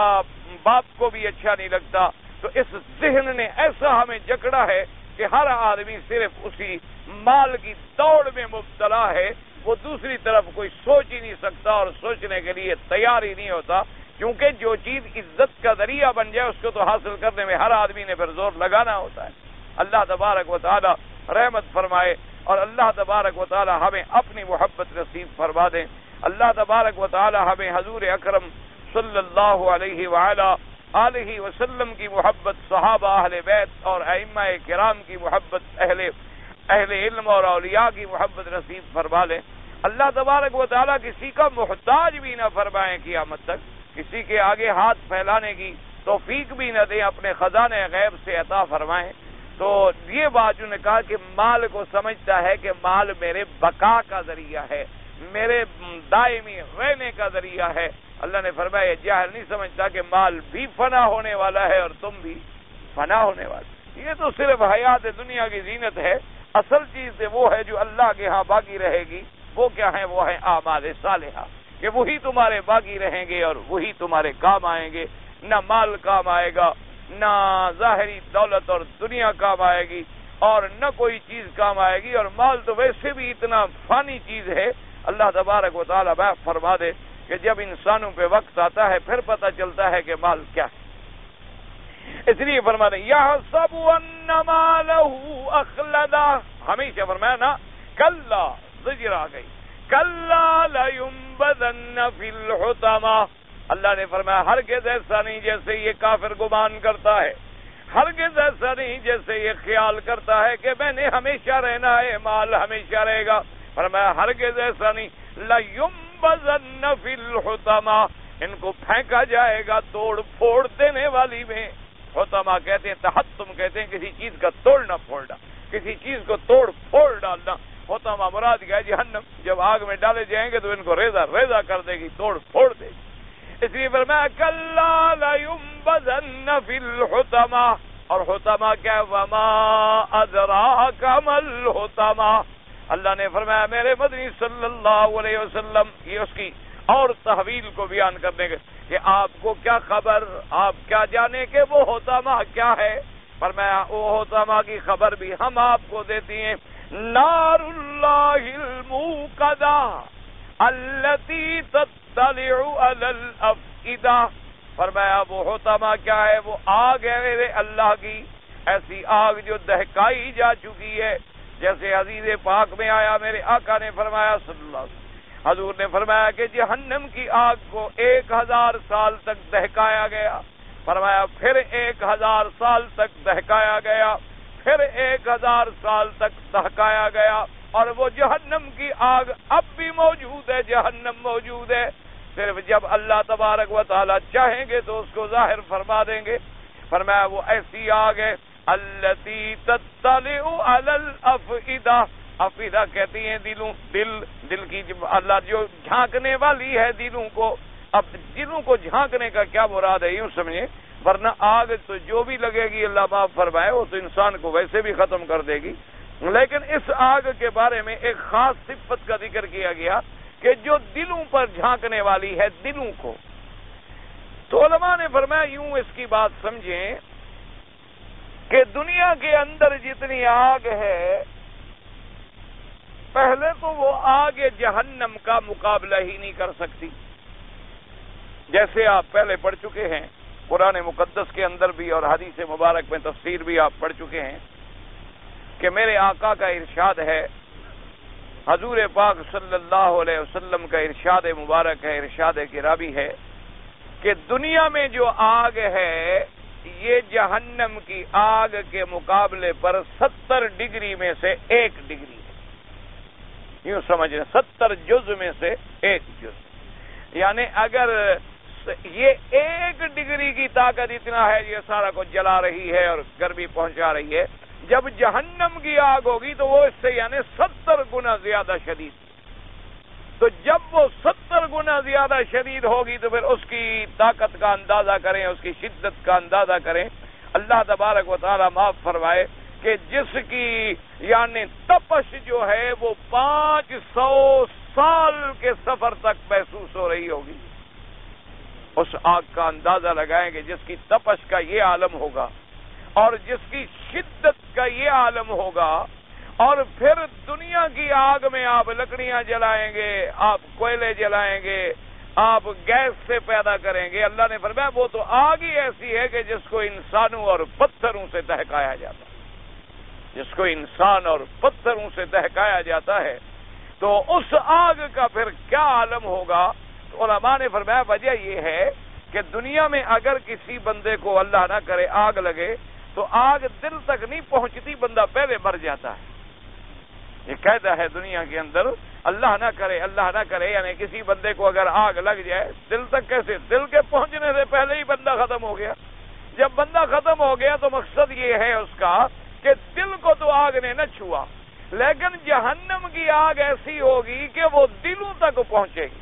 باپ کو بھی اچھا نہیں لگتا۔ تو اس ذہن نے ایسا ہمیں جکڑا ہے کہ ہر آدمی صرف اسی مال کی دوڑ میں مبتلا ہے، وہ دوسری طرف کوئی سوچ ہی نہیں سکتا اور سوچنے کے لیے تیار ہی نہیں ہوتا، کیونکہ جو چیز عزت کا ذریعہ بن جائے اس کو تو حاصل کرنے میں ہر آدمی نے پھر زور لگانا ہوتا ہے۔ اللہ تبارک و تعالی رحمت فرمائے اور اللہ تبارک و تعالی ہمیں اپنی محبت نصیب فرما دیں۔ اللہ تبارک و تعالی ہمیں حضور اکرم صلی اللہ علیہ وآلہ آلہ وسلم کی محبت، صحابہ اہل بیت اور ائمہ کرام کی محبت، اہل علم اور اولیاء کی محبت نصیب فرما لیں۔ اللہ تبارک و تعالی کسی کا محتاج بھی نہ فرمائیں قیامت تک، کسی کے آگے ہاتھ پھیلانے کی توفیق بھی نہ دیں، اپنے خزانے غیب سے عطا فرمائیں۔ تو یہ بات جو نے کہا کہ مال کو سمجھتا ہے کہ مال میرے بقا کا ذریعہ ہے، میرے دائمی رہنے کا ذریعہ ہے۔ اللہ نے فرمایا یہ جاہل نہیں سمجھتا کہ مال بھی فنا ہونے والا ہے اور تم بھی فنا ہونے والے۔ یہ تو صرف حیات دنیا کی زینت ہے، اصل چیز وہ ہے جو اللہ کے ہاں باقی رہے گی. وہ کیا ہے؟ وہ ہے اعمال صالحہ، کہ وہی تمہارے باقی رہیں گے اور وہی تمہارے کام آئیں گے. نہ مال کام آئے گا، نہ ظاہری دولت اور دنیا کام آئے گی، اور نہ کوئی چیز کام آئے گی. اور مال تو ویسے بھی اتنا فانی چیز ہے. اللہ تبارک و تعالیٰ معاف فرما دے کہ جب انسانوں پہ وقت آتا ہے پھر پتہ چلتا ہے کہ مال کیا ہے. اس لیے فرما دیں یحسب ان مالہ اخلدا، ہمیشہ فرمایا نا کلا، زجر آ گئی، کلا لینبذن فی الحطمہ. اللہ نے فرمایا ہرگز ایسا نہیں جیسے یہ کافر گمان کرتا ہے، ہرگز ایسا نہیں جیسے یہ خیال کرتا ہے کہ میں نے ہمیشہ رہنا ہے، مال ہمیشہ رہے گا. فرمایا ہرگز ایسا نہیں، لینبذن فی الحطمہ، ان کو پھینکا جائے گا توڑ پھوڑ دینے والی میں. حطمہ کہتے ہیں تحطم، کہتے ہیں کسی چیز کا توڑنا پھوڑنا، کسی چیز کو توڑ پھوڑ ڈالنا. حطمہ مراد کیا ہے؟ جہنم. جب آگ میں ڈالے جائیں گے تو ان کو ریزہ ریزہ کر دے گی، توڑ پھوڑ دے گی. اس لیے فرمایا کلا لینبذن فی الحطمہ. اور حطمہ کیا ہے؟ وما ادراک ما الحطمہ. اللہ نے فرمایا میرے مدنی صلی اللہ علیہ وسلم، یہ اس کی اور تحویل کو بیان کرنے کے کہ آپ کو کیا خبر، آپ کیا جانے کہ وہ حطمہ کیا ہے. فرمایا وہ حطمہ کی خبر بھی ہم آپ کو دیتی ہیں. نار اللہ الموقدہ التی تطلع علی الافئدہ. فرمایا وہ حطمہ کیا ہے؟ وہ آگ ہے میرے اللہ کی، ایسی آگ جو دہکائی جا چکی ہے. جیسے حدیث پاک میں آیا، میرے آقا نے فرمایا صلی اللہ علیہ وسلم، حضور نے فرمایا کہ جہنم کی آگ کو 1000 سال تک دہکایا گیا. فرمایا پھر 1000 سال تک دہکایا گیا، پھر 1000 سال تک دہکایا گیا. اور وہ جہنم کی آگ اب بھی موجود ہے، جہنم موجود ہے. صرف جب اللہ تبارک و تعالی چاہیں گے تو اس کو ظاہر فرما دیں گے. فرمایا وہ ایسی آگ ہے التی تطلع علی الافئدہ. افئدہ کہتی ہیں دلوں، دل کی اللہ جو جھانکنے والی ہے دلوں کو. اب دلوں کو جھانکنے کا کیا مراد ہے یوں سمجھیں، ورنہ آگ تو جو بھی لگے گی اللہ معاف فرمائے وہ تو انسان کو ویسے بھی ختم کر دے گی. لیکن اس آگ کے بارے میں ایک خاص صفت کا ذکر کیا گیا کہ جو دلوں پر جھانکنے والی ہے، دلوں کو. تو علماء نے فرمایا یوں اس کی بات سمجھیں کہ دنیا کے اندر جتنی آگ ہے، پہلے تو وہ آگ جہنم کا مقابلہ ہی نہیں کر سکتی. جیسے آپ پہلے پڑھ چکے ہیں قرآن مقدس کے اندر بھی اور حدیث مبارک میں تفسیر بھی آپ پڑھ چکے ہیں کہ میرے آقا کا ارشاد ہے، حضور پاک صلی اللہ علیہ وسلم کا ارشاد مبارک ہے، ارشاد کرابی ہے کہ دنیا میں جو آگ ہے یہ جہنم کی آگ کے مقابلے پر 70 ڈگری میں سے 1 ڈگری ہے. یوں سمجھ رہے 70 جز میں سے 1 جز. یعنی اگر یہ 1 ڈگری کی طاقت اتنا ہے یہ سارا کچھ جلا رہی ہے اور گرمی پہنچا رہی ہے، جب جہنم کی آگ ہوگی تو وہ اس سے یعنی 70 گنا زیادہ شدید. تو جب وہ 70 گنا زیادہ شدید ہوگی تو پھر اس کی طاقت کا اندازہ کریں، اس کی شدت کا اندازہ کریں. اللہ تبارک و تعالی معاف فرمائے کہ جس کی یعنی تپش جو ہے وہ 500 سال کے سفر تک محسوس ہو رہی ہوگی. اس آگ کا اندازہ لگائیں کہ جس کی تپش کا یہ عالم ہوگا اور جس کی شدت کا یہ عالم ہوگا. اور پھر دنیا کی آگ میں آپ لکڑیاں جلائیں گے، آپ کوئلے جلائیں گے، آپ گیس سے پیدا کریں گے. اللہ نے فرمایا وہ تو آگ ہی ایسی ہے کہ جس کو انسانوں اور پتھروں سے دہکایا جاتا ہے، جس کو انسان اور پتھروں سے دہکایا جاتا ہے. تو اس آگ کا پھر کیا عالم ہوگا؟ تو علماء نے فرمایا وجہ یہ ہے کہ دنیا میں اگر کسی بندے کو اللہ نہ کرے آگ لگے تو آگ دل تک نہیں پہنچتی، بندہ پہلے مر جاتا ہے. یہ قاعدہ ہے دنیا کے اندر، اللہ نہ کرے یعنی کسی بندے کو اگر آگ لگ جائے دل تک کیسے؟ دل کے پہنچنے سے پہلے ہی بندہ ختم ہو گیا. جب بندہ ختم ہو گیا تو مقصد یہ ہے اس کا کہ دل کو تو آگ نے نہ چھوا، لیکن جہنم کی آگ ایسی ہوگی کہ وہ دلوں تک پہنچے گی،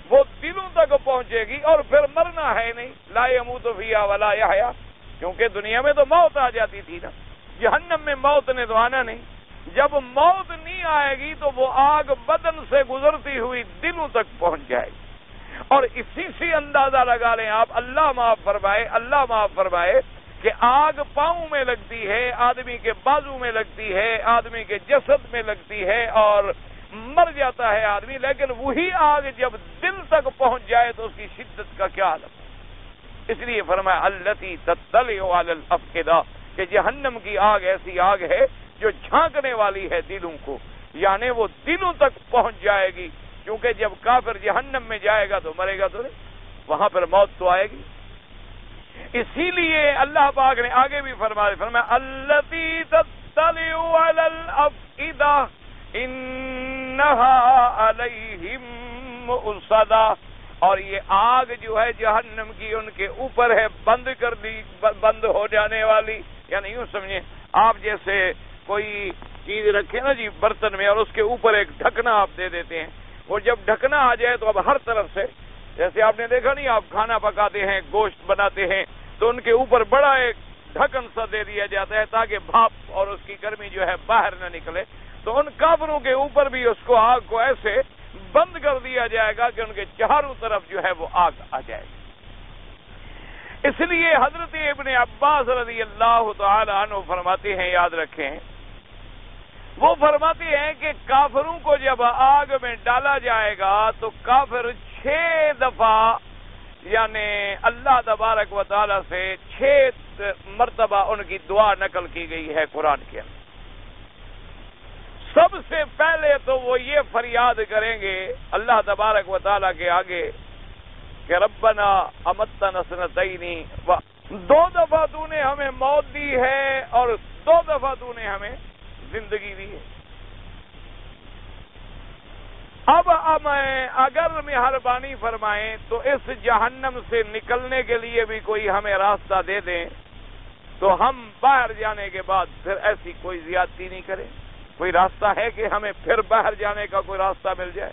وہ دلوں تک پہنچے گی اور پھر مرنا ہے نہیں. لا يموت فيها ولا يحيى، کیونکہ دنیا میں تو موت آ جاتی تھی نا، جہنم میں موت نے تو آنا نہیں. جب موت نہیں آئے گی تو وہ آگ بدن سے گزرتی ہوئی دلوں تک پہنچ جائے گی. اور اسی سے اندازہ لگا لیں آپ, اللہ معاف فرمائے کہ آگ پاؤں میں لگتی ہے, آدمی کے بازو میں لگتی ہے, آدمی کے جسد میں لگتی ہے اور مر جاتا ہے آدمی, لیکن وہی آگ جب دل تک پہنچ جائے تو اس کی شدت کا کیا عالم. اس لیے فرمایا التی تطلع علی الافئدہ کہ جہنم کی آگ ایسی آگ ہے جو جھانکنے والی ہے دلوں کو, یعنی وہ دلوں تک پہنچ جائے گی. کیونکہ جب کافر جہنم میں جائے گا تو مرے گا تو نہیں, وہاں پر موت تو آئے گی. اسی لیے اللہ پاک نے آگے بھی فرمایا التی تطلع علی الافئدہ انہا علیہم مؤصدہ, اور یہ آگ جو ہے جہنم کی ان کے اوپر ہے بند ہو جانے والی. یعنی یوں سمجھیں آپ جیسے کوئی چیز رکھے نا جی برتن میں اور اس کے اوپر ایک ڈھکنا آپ دے دیتے ہیں, وہ جب ڈھکنا آ جائے تو اب ہر طرف سے, جیسے آپ نے دیکھا نہیں آپ کھانا پکاتے ہیں گوشت بناتے ہیں تو ان کے اوپر بڑا ایک ڈھکن سا دے دیا جاتا ہے تاکہ بھاپ اور اس کی گرمی جو ہے باہر نہ نکلے. تو ان کافروں کے اوپر بھی اس کو آگ کو ایسے بند کر دیا جائے گا کہ ان کے چاروں طرف جو ہے وہ آگ آ جائے گی. اس لیے حضرت ابن عباس رضی اللہ تعالی عنہ فرماتے ہیں, یاد رکھیں, وہ فرماتے ہیں کہ کافروں کو جب آگ میں ڈالا جائے گا تو کافر 6 دفعہ یعنی اللہ تبارک و تعالی سے 6 مرتبہ ان کی دعا نقل کی گئی ہے قرآن کے اندر. سب سے پہلے تو وہ یہ فریاد کریں گے اللہ تبارک و تعالیٰ کے آگے کہ ربنا امتنا سنتین, 2 دفعہ تو نے ہمیں موت دی ہے اور 2 دفعہ تو نے ہمیں زندگی دی ہے. اب اگر مہربانی فرمائیں تو اس جہنم سے نکلنے کے لیے بھی کوئی ہمیں راستہ دے دیں تو ہم باہر جانے کے بعد پھر ایسی کوئی زیادتی نہیں کریں. کوئی راستہ ہے کہ ہمیں پھر باہر جانے کا کوئی راستہ مل جائے؟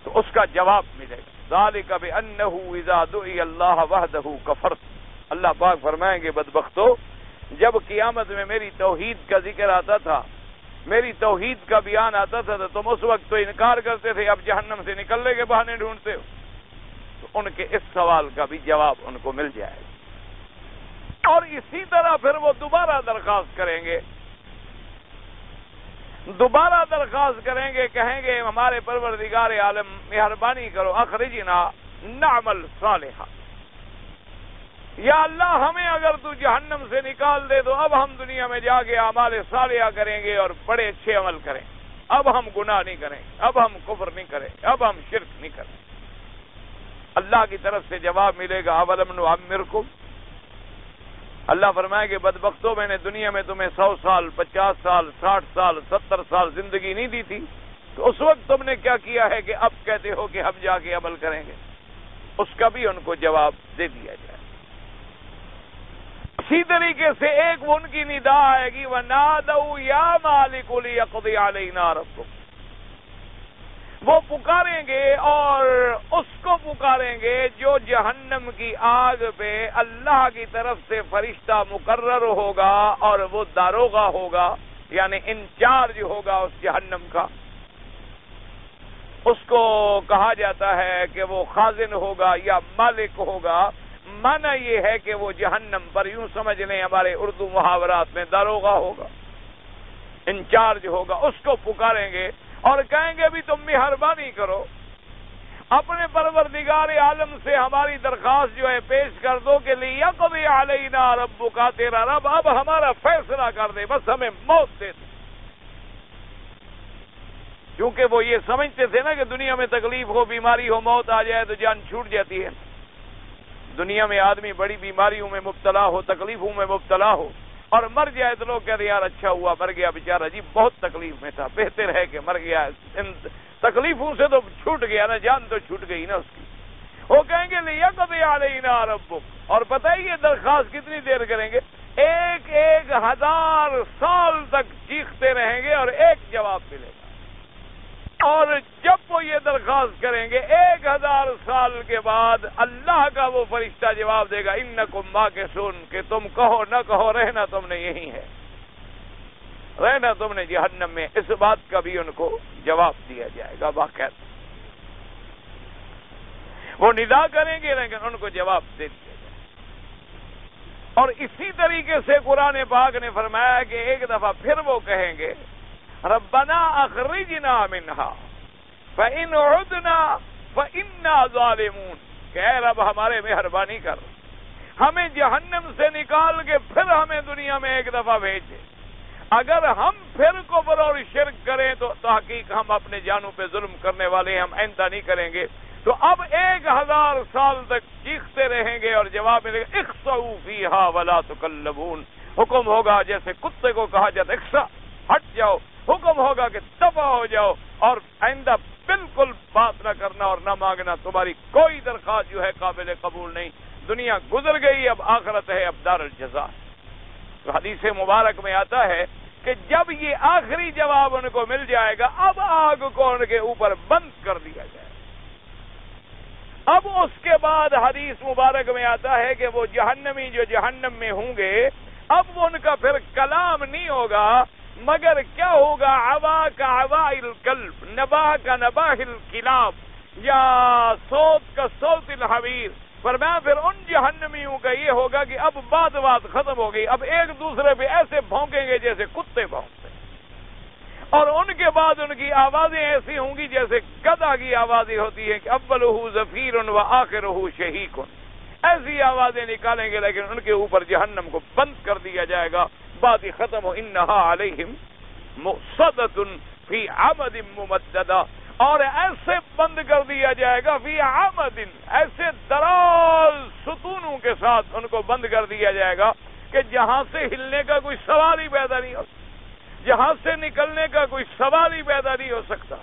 تو اس کا جواب ملے گا ذالک بأنہ اذا دعی اللہ وحدہ کفرت. اللہ پاک فرمائیں گے بدبختو, جب قیامت میں میری توحید کا ذکر آتا تھا, میری توحید کا بیان آتا تھا تو تم اس وقت تو انکار کرتے تھے, اب جہنم سے نکلنے کے بہانے ڈھونڈتے ہو. تو ان کے اس سوال کا بھی جواب ان کو مل جائے گا. اور اسی طرح پھر وہ دوبارہ درخواست کریں گے, کہیں گے ہمارے پروردگار عالم مہربانی کرو اخرجنا نعمل صالحا, یا اللہ ہمیں اگر تو جہنم سے نکال دے تو اب ہم دنیا میں جا کے اعمال صالحہ کریں گے اور بڑے اچھے عمل کریں, اب ہم گناہ نہیں کریں, اب ہم کفر نہیں کریں, اب ہم شرک نہیں کریں. اللہ کی طرف سے جواب ملے گا اولم نعمرکم, اللہ فرمائے کہ بدبختوں میں نے دنیا میں تمہیں 100 سال 50 سال 60 سال 70 سال زندگی نہیں دی تھی, تو اس وقت تم نے کیا کیا ہے کہ اب کہتے ہو کہ ہم جا کے عمل کریں گے؟ اس کا بھی ان کو جواب دے دیا جائے. اسی طریقے سے ایک ان کی ندا آئے گی وَنَادَوْا يَا مَالِكُ لِيَقْضِيَ عَلَيْنَا رَبُّكَ, وہ پکاریں گے اور اس کو پکاریں گے جو جہنم کی آگ پہ اللہ کی طرف سے فرشتہ مقرر ہوگا اور وہ داروغہ ہوگا, یعنی انچارج ہوگا اس جہنم کا. اس کو کہا جاتا ہے کہ وہ خازن ہوگا یا مالک ہوگا. معنی یہ ہے کہ وہ جہنم پر یوں سمجھ لیں ہمارے اردو محاورات میں داروغہ ہوگا, انچارج ہوگا. اس کو پکاریں گے اور کہیں گے بھی تم مہربانی کرو اپنے پروردگار عالم سے ہماری درخواست جو ہے پیش کر دو کہ لیقضی علینا ربک, تیرا رب اب ہمارا فیصلہ کر دے, بس ہمیں موت دے دے. کیونکہ وہ یہ سمجھتے تھے نا کہ دنیا میں تکلیف ہو, بیماری ہو, موت آ جائے تو جان چھوٹ جاتی ہے. دنیا میں آدمی بڑی بیماریوں میں مبتلا ہو, تکلیفوں میں مبتلا ہو اور مر جائے تو لوگ کہتے یار اچھا ہوا مر گیا بیچارہ, جی بہت تکلیف میں تھا, بہتر ہے کہ مر گیا, ان تکلیفوں سے تو چھوٹ گیا نا, جان تو چھوٹ گئی نا اس کی. وہ کہیں گے لیقضی علینا ربک, اور پتہ ہی یہ درخواست کتنی دیر کریں گے, 1000 سال تک چیختے رہیں گے اور ایک جواب ملے گا. اور جب وہ یہ درخواست کریں گے 1000 سال کے بعد اللہ کا وہ فرشتہ جواب دے گا انکم ماکثون, کہ تم کہو نہ کہو رہنا تم نے یہی ہے. رہنا تم نے جہنم میں، اس بات کا بھی ان کو جواب دیا جائے گا باقاعدہ. وہ ندا کریں گے لیکن ان کو جواب دے دیا جائے گا. اور اسی طریقے سے قرآن پاک نے فرمایا کہ ایک دفعہ پھر وہ کہیں گے ربنا اخرجنا منها فإن عدنا فإنا ظالمون، کہ اے رب ہمارے مہربانی کر، ہمیں جہنم سے نکال کے پھر ہمیں دنیا میں ایک دفعہ بھیجے. اگر ہم پھر کفر اور شرک کریں تو تحقیق ہم اپنے جانوں پہ ظلم کرنے والے ہیں، ہم آئندہ نہیں کریں گے. تو اب 1000 سال تک چیختے رہیں گے اور جواب ملے گا اخسؤوا فیہا ولا تکلمون. حکم ہوگا جیسے کتے کو کہا جاتا اخسا، ہٹ جاؤ. حکم ہوگا کہ دفع ہو جاؤ اور آئندہ بالکل بات نہ کرنا اور نہ مانگنا. تمہاری کوئی درخواست جو ہے قابل قبول نہیں. دنیا گزر گئی، اب آخرت ہے، اب دار الجزا. تو حدیث مبارک میں آتا ہے کہ جب یہ آخری جواب ان کو مل جائے گا اب آگ کو ان کے اوپر بند کر دیا جائے. اب اس کے بعد حدیث مبارک میں آتا ہے کہ وہ جہنمی جو جہنم میں ہوں گے اب ان کا پھر کلام نہیں ہوگا مگر کیا ہوگا، عوا کا عواء الکلب، نباہ کا نباہ الکلاب، یا صوت کا صوت الحمیر. فرمایا پھر ان جہنمیوں کا یہ ہوگا کہ اب بات ختم ہو گئی، اب ایک دوسرے پہ ایسے بھونکیں گے جیسے کتے بھونکتے، اور ان کے بعد ان کی آوازیں ایسی ہوں گی جیسے گدھا کی آوازیں ہوتی ہیں کہ اولہ زفیر و آخرہ شہیق. ایسی آوازیں نکالیں گے لیکن ان کے اوپر جہنم کو بند کر دیا جائے گا. بات ہی ختم ہو. انہا علیہم مؤصدۃ فی عمد ممددہ، اور ایسے بند کر دیا جائے گا فی عمد، ایسے دراز ستونوں کے ساتھ ان کو بند کر دیا جائے گا کہ جہاں سے ہلنے کا کوئی سوال ہی پیدا نہیں ہو، جہاں سے نکلنے کا کوئی سوال ہی پیدا نہیں ہو سکتا.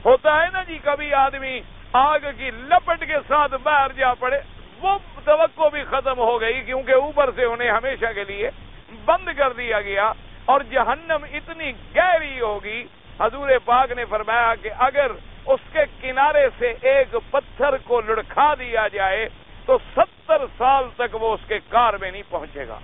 ہوتا ہے نا جی کبھی آدمی آگ کی لپٹ کے ساتھ باہر جا پڑے، وہ توقع بھی ختم ہو گئی کیونکہ اوپر سے انہیں ہمیشہ کے لیے بند کر دیا گیا. اور جہنم اتنی گہری ہوگی، حضور پاک نے فرمایا کہ اگر اس کے کنارے سے ایک پتھر کو لڑکھا دیا جائے تو 70 سال تک وہ اس کے کار میں نہیں پہنچے گا.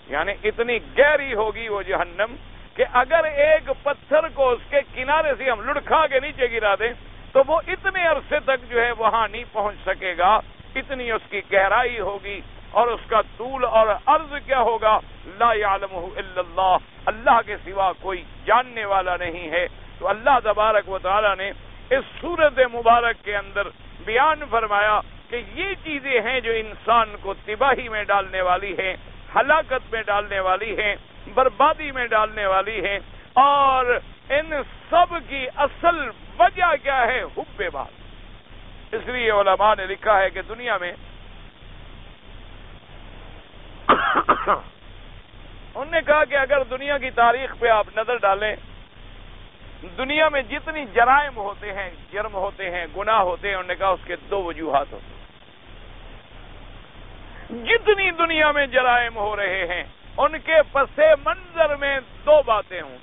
یعنی اتنی گہری ہوگی وہ جہنم کہ اگر ایک پتھر کو اس کے کنارے سے ہم لڑکھا کے نیچے گرا دیں تو وہ اتنے عرصے تک جو ہے وہاں نہیں پہنچ سکے گا. اتنی اس کی گہرائی ہوگی اور اس کا طول اور عرض کیا ہوگا، لا یعلمہ الا اللہ، اللہ کے سوا کوئی جاننے والا نہیں ہے. تو اللہ تبارک و تعالی نے اس سورت مبارک کے اندر بیان فرمایا کہ یہ چیزیں ہیں جو انسان کو تباہی میں ڈالنے والی ہیں، ہلاکت میں ڈالنے والی ہیں، بربادی میں ڈالنے والی ہیں. اور ان سب کی اصل وجہ کیا ہے؟ حب مال. اس لیے علماء نے لکھا ہے کہ دنیا میں انہوں نے کہا کہ اگر دنیا کی تاریخ پہ آپ نظر ڈالیں، دنیا میں جتنی جرائم ہوتے ہیں، جرم ہوتے ہیں، گناہ ہوتے ہیں، انہوں نے کہا اس کے 2 وجوہات ہوتے ہیں. جتنی دنیا میں جرائم ہو رہے ہیں ان کے پس منظر میں 2 باتیں ہوں،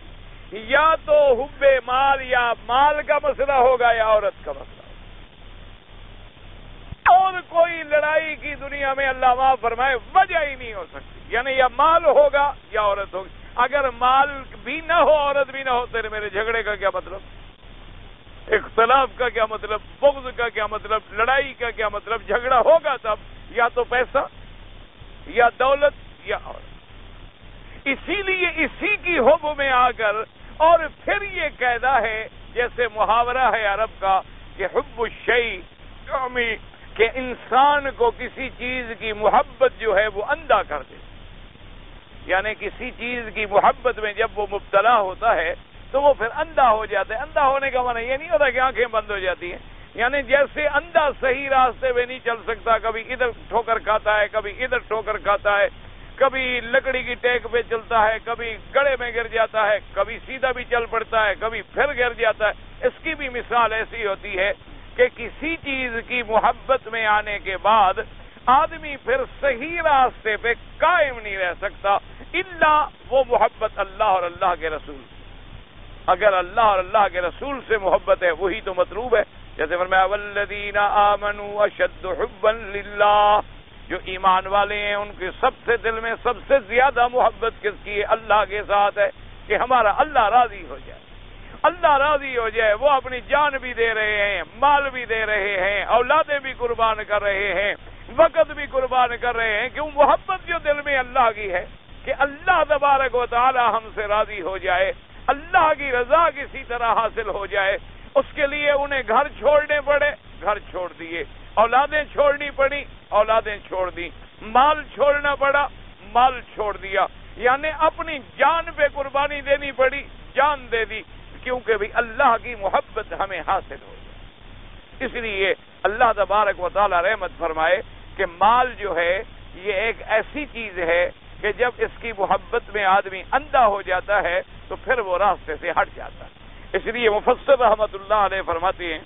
یا تو حب مال، یا مال کا مسئلہ ہوگا یا عورت کا مسئلہ. اور کوئی لڑائی کی دنیا میں اللہ معاف فرمائے وجہ ہی نہیں ہو سکتی. یعنی یا مال ہوگا یا عورت ہوگی. اگر مال بھی نہ ہو، عورت بھی نہ ہو، تیرے میرے جھگڑے کا کیا مطلب، اختلاف کا کیا مطلب، بغض کا کیا مطلب، لڑائی کا کیا مطلب. جھگڑا ہوگا تب یا تو پیسہ یا دولت یا عورت. اسی لیے اسی کی حب میں آ کر اور پھر یہ قاعدہ ہے جیسے محاورہ ہے عرب کا کہ حب الشیء یعمی، کہ انسان کو کسی چیز کی محبت جو ہے وہ اندھا کر دے. یعنی کسی چیز کی محبت میں جب وہ مبتلا ہوتا ہے تو وہ پھر اندھا ہو جاتا ہے. اندھا ہونے کا معنی یہ نہیں ہوتا کہ آنکھیں بند ہو جاتی ہیں. یعنی جیسے اندھا صحیح راستے پہ نہیں چل سکتا، کبھی ادھر ٹھوکر کھاتا ہے، کبھی ادھر ٹھوکر کھاتا ہے، کبھی لکڑی کی ٹیک پہ چلتا ہے، کبھی گڑھے میں گر جاتا ہے، کبھی سیدھا بھی چل پڑتا ہے، کبھی پھر گر جاتا ہے. اس کی بھی مثال ایسی ہوتی ہے کہ کسی چیز کی محبت میں آنے کے بعد آدمی پھر صحیح راستے پہ قائم نہیں رہ سکتا الا وہ محبت اللہ اور اللہ کے رسول. اگر اللہ اور اللہ کے رسول سے محبت ہے وہی تو مطلوب ہے. جیسے فرمایا والذین آمنوا اشد حبا للہ، جو ایمان والے ہیں ان کے سب سے دل میں سب سے زیادہ محبت کس کی ہے؟ اللہ کے ساتھ ہے. کہ ہمارا اللہ راضی ہو جائے، اللہ راضی ہو جائے۔ وہ اپنی جان بھی دے رہے ہیں، مال بھی دے رہے ہیں، اولادیں بھی قربان کر رہے ہیں، وقت بھی قربان کر رہے ہیں، کہ وہ محبت جو دل میں اللہ کی ہے کہ اللہ تبارک و تعالی ہم سے راضی ہو جائے، اللہ کی رضا کسی طرح حاصل ہو جائے، اس کے لیے انہیں گھر چھوڑنے پڑے، گھر چھوڑ دیے، اولادیں چھوڑنی پڑی، اولادیں چھوڑ دی، مال چھوڑنا پڑا، مال چھوڑ دیا، یعنی اپنی جان پہ قربانی دینی پڑی، جان دے دی، کیونکہ بھی اللہ کی محبت ہمیں حاصل ہو جائے۔ اس لیے اللہ تبارک و تعالی رحمت فرمائے کہ مال جو ہے یہ ایک ایسی چیز ہے کہ جب اس کی محبت میں آدمی اندھا ہو جاتا ہے تو پھر وہ راستے سے ہٹ جاتا ہے۔ اس لیے مفسر رحمت اللہ علیہ فرماتے ہیں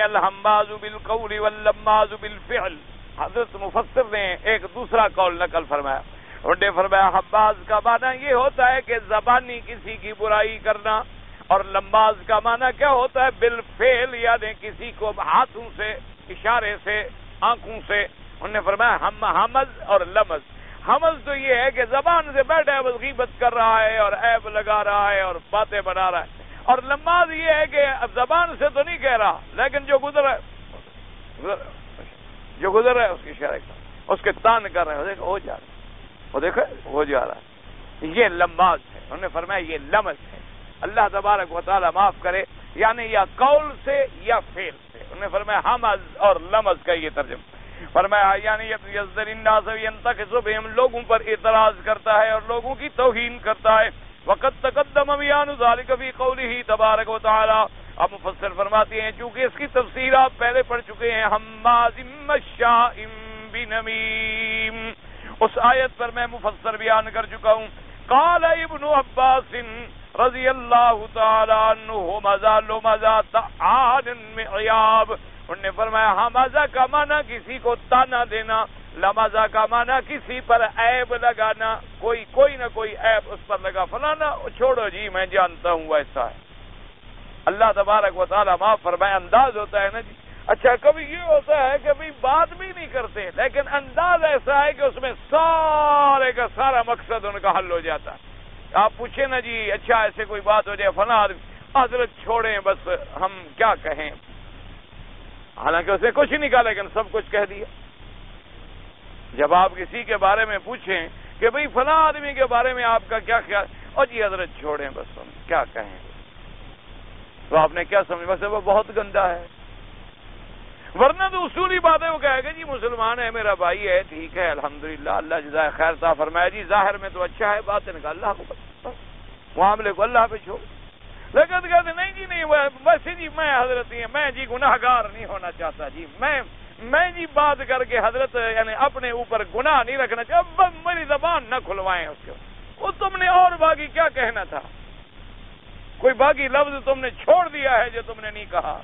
الحماز بالقول واللماز بالفعل۔ حضرت مفسر نے ایک دوسرا قول نقل فرمایا، انہوں نے فرمایا حماز کا معنی یہ ہوتا ہے کہ زبانی کسی کی برائی کرنا، اور لماز کا معنی کیا ہوتا ہے؟ بالفعل، یعنی کسی کو ہاتھوں سے، اشارے سے، آنکھوں سے۔ انہوں نے فرمایا حمز اور لمز۔ حمز تو یہ ہے کہ زبان سے بیٹھا ہے، بس غیبت کر رہا ہے اور عیب لگا رہا ہے اور باتیں بنا رہا ہے، اور لماز یہ ہے کہ اب زبان سے تو نہیں کہہ رہا لیکن جو گزر ہے اس کی اشارے کر، اس کے تان کر رہے ہیں، دیکھو ہو جا رہا ہے، وہ دیکھو ہو جا رہا ہے، یہ لماز ہے۔ انہوں نے فرمایا یہ لمز ہے۔ اللہ تبارک و تعالی معاف کرے، یعنی یا قول سے یا فعل سے۔ انہوں نے فرمایا حمز اور لمز کا یہ ترجمہ فرمایا، یعنی یزدر الناس ینتقص بہم، لوگوں پر اعتراض کرتا ہے اور لوگوں کی توہین کرتا ہے۔ وقت تقدم بیان ذلک فی قولہ تبارک و تعالی۔ اب مفسر فرماتے ہیں چونکہ اس کی تفسیر آپ پہلے پڑھ چکے ہیں، حماز مشاء بنمیم، اس آیت پر میں مفسر بیان کر چکا ہوں۔ قال ابن عباس رضی اللہ تعالی عنہ مزا لمزا تعان معیاب۔ انہوں نے فرمایا حمزہ کا معنی کسی کو تانا دینا، لمزہ کا معنی کسی پر عیب لگانا، کوئی نہ کوئی عیب اس پر لگا، فلانا چھوڑو جی میں جانتا ہوں ویسا ہے۔ اللہ تبارک و تعالیٰ معاف فرمائے، انداز ہوتا ہے نا جی۔ اچھا کبھی یہ ہوتا ہے کہ بھئی بات بھی نہیں کرتے لیکن انداز ایسا ہے کہ اس میں سارے کا سارا مقصد ان کا حل ہو جاتا ہے۔ آپ پوچھیں نا جی اچھا ایسے کوئی بات ہو جائے، فلاں حضرت چھوڑیں بس ہم کیا کہیں، حالانکہ اس نے کچھ نہیں کہا لیکن سب کچھ کہہ دیا۔ جب آپ کسی کے بارے میں پوچھیں کہ بھئی فلاں آدمی کے بارے میں آپ کا کیا خیال، اور جی حضرت چھوڑیں بس ہم کیا کہیں، تو آپ نے کیا سمجھا؟ بس وہ بہت گندا ہے، ورنہ تو اصولی بات ہے، وہ کہے گا جی مسلمان ہے، میرا بھائی ہے، ٹھیک ہے الحمدللہ، اللہ جزائے خیر عطا فرمایا، جی ظاہر میں تو اچھا ہے، باطن کا اللہ کو پتہ، معاملے کو اللہ پہ چھوڑ۔ لیکن کہتے نہیں جی نہیں ویسے جی میں حضرت ہی میں جی گناہگار نہیں ہونا چاہتا جی، میں جی بات کر کے حضرت یعنی اپنے اوپر گناہ نہیں رکھنا چاہتا، اب میری زبان نہ کھلوائیں اس کو، وہ تم نے اور باقی کیا کہنا تھا، کوئی باقی لفظ تم نے چھوڑ دیا ہے جو تم نے نہیں کہا،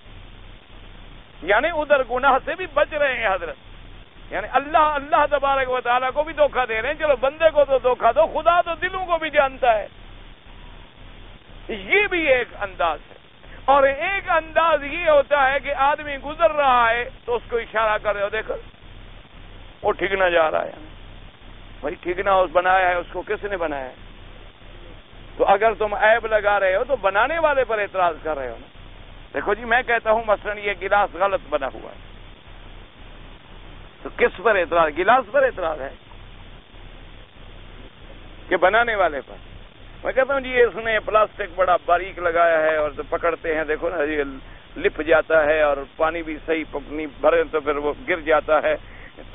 یعنی ادھر گناہ سے بھی بچ رہے ہیں حضرت، یعنی اللہ تبارک و تعالیٰ کو بھی دھوکہ دے رہے ہیں، چلو بندے کو تو دھوکہ دو، خدا تو دلوں کو بھی جانتا ہے۔ یہ بھی ایک انداز ہے، اور ایک انداز یہ ہوتا ہے کہ آدمی گزر رہا ہے تو اس کو اشارہ کر رہے ہو، دیکھو وہ ٹھیکنا جا رہا ہے، بھائی ٹھیکنا بنایا ہے اس کو کس نے بنایا ہے؟ تو اگر تم عیب لگا رہے ہو تو بنانے والے پر اعتراض کر رہے ہو نا۔ دیکھو جی میں کہتا ہوں مثلا یہ گلاس غلط بنا ہوا ہے، تو کس پر اعتراض؟ گلاس پر اعتراض ہے کہ بنانے والے پر؟ میں کہتا ہوں جی اس نے پلاسٹک بڑا باریک لگایا ہے اور تو پکڑتے ہیں دیکھو نا یہ لپ جاتا ہے، اور پانی بھی صحیح نہیں بھرے تو پھر وہ گر جاتا ہے،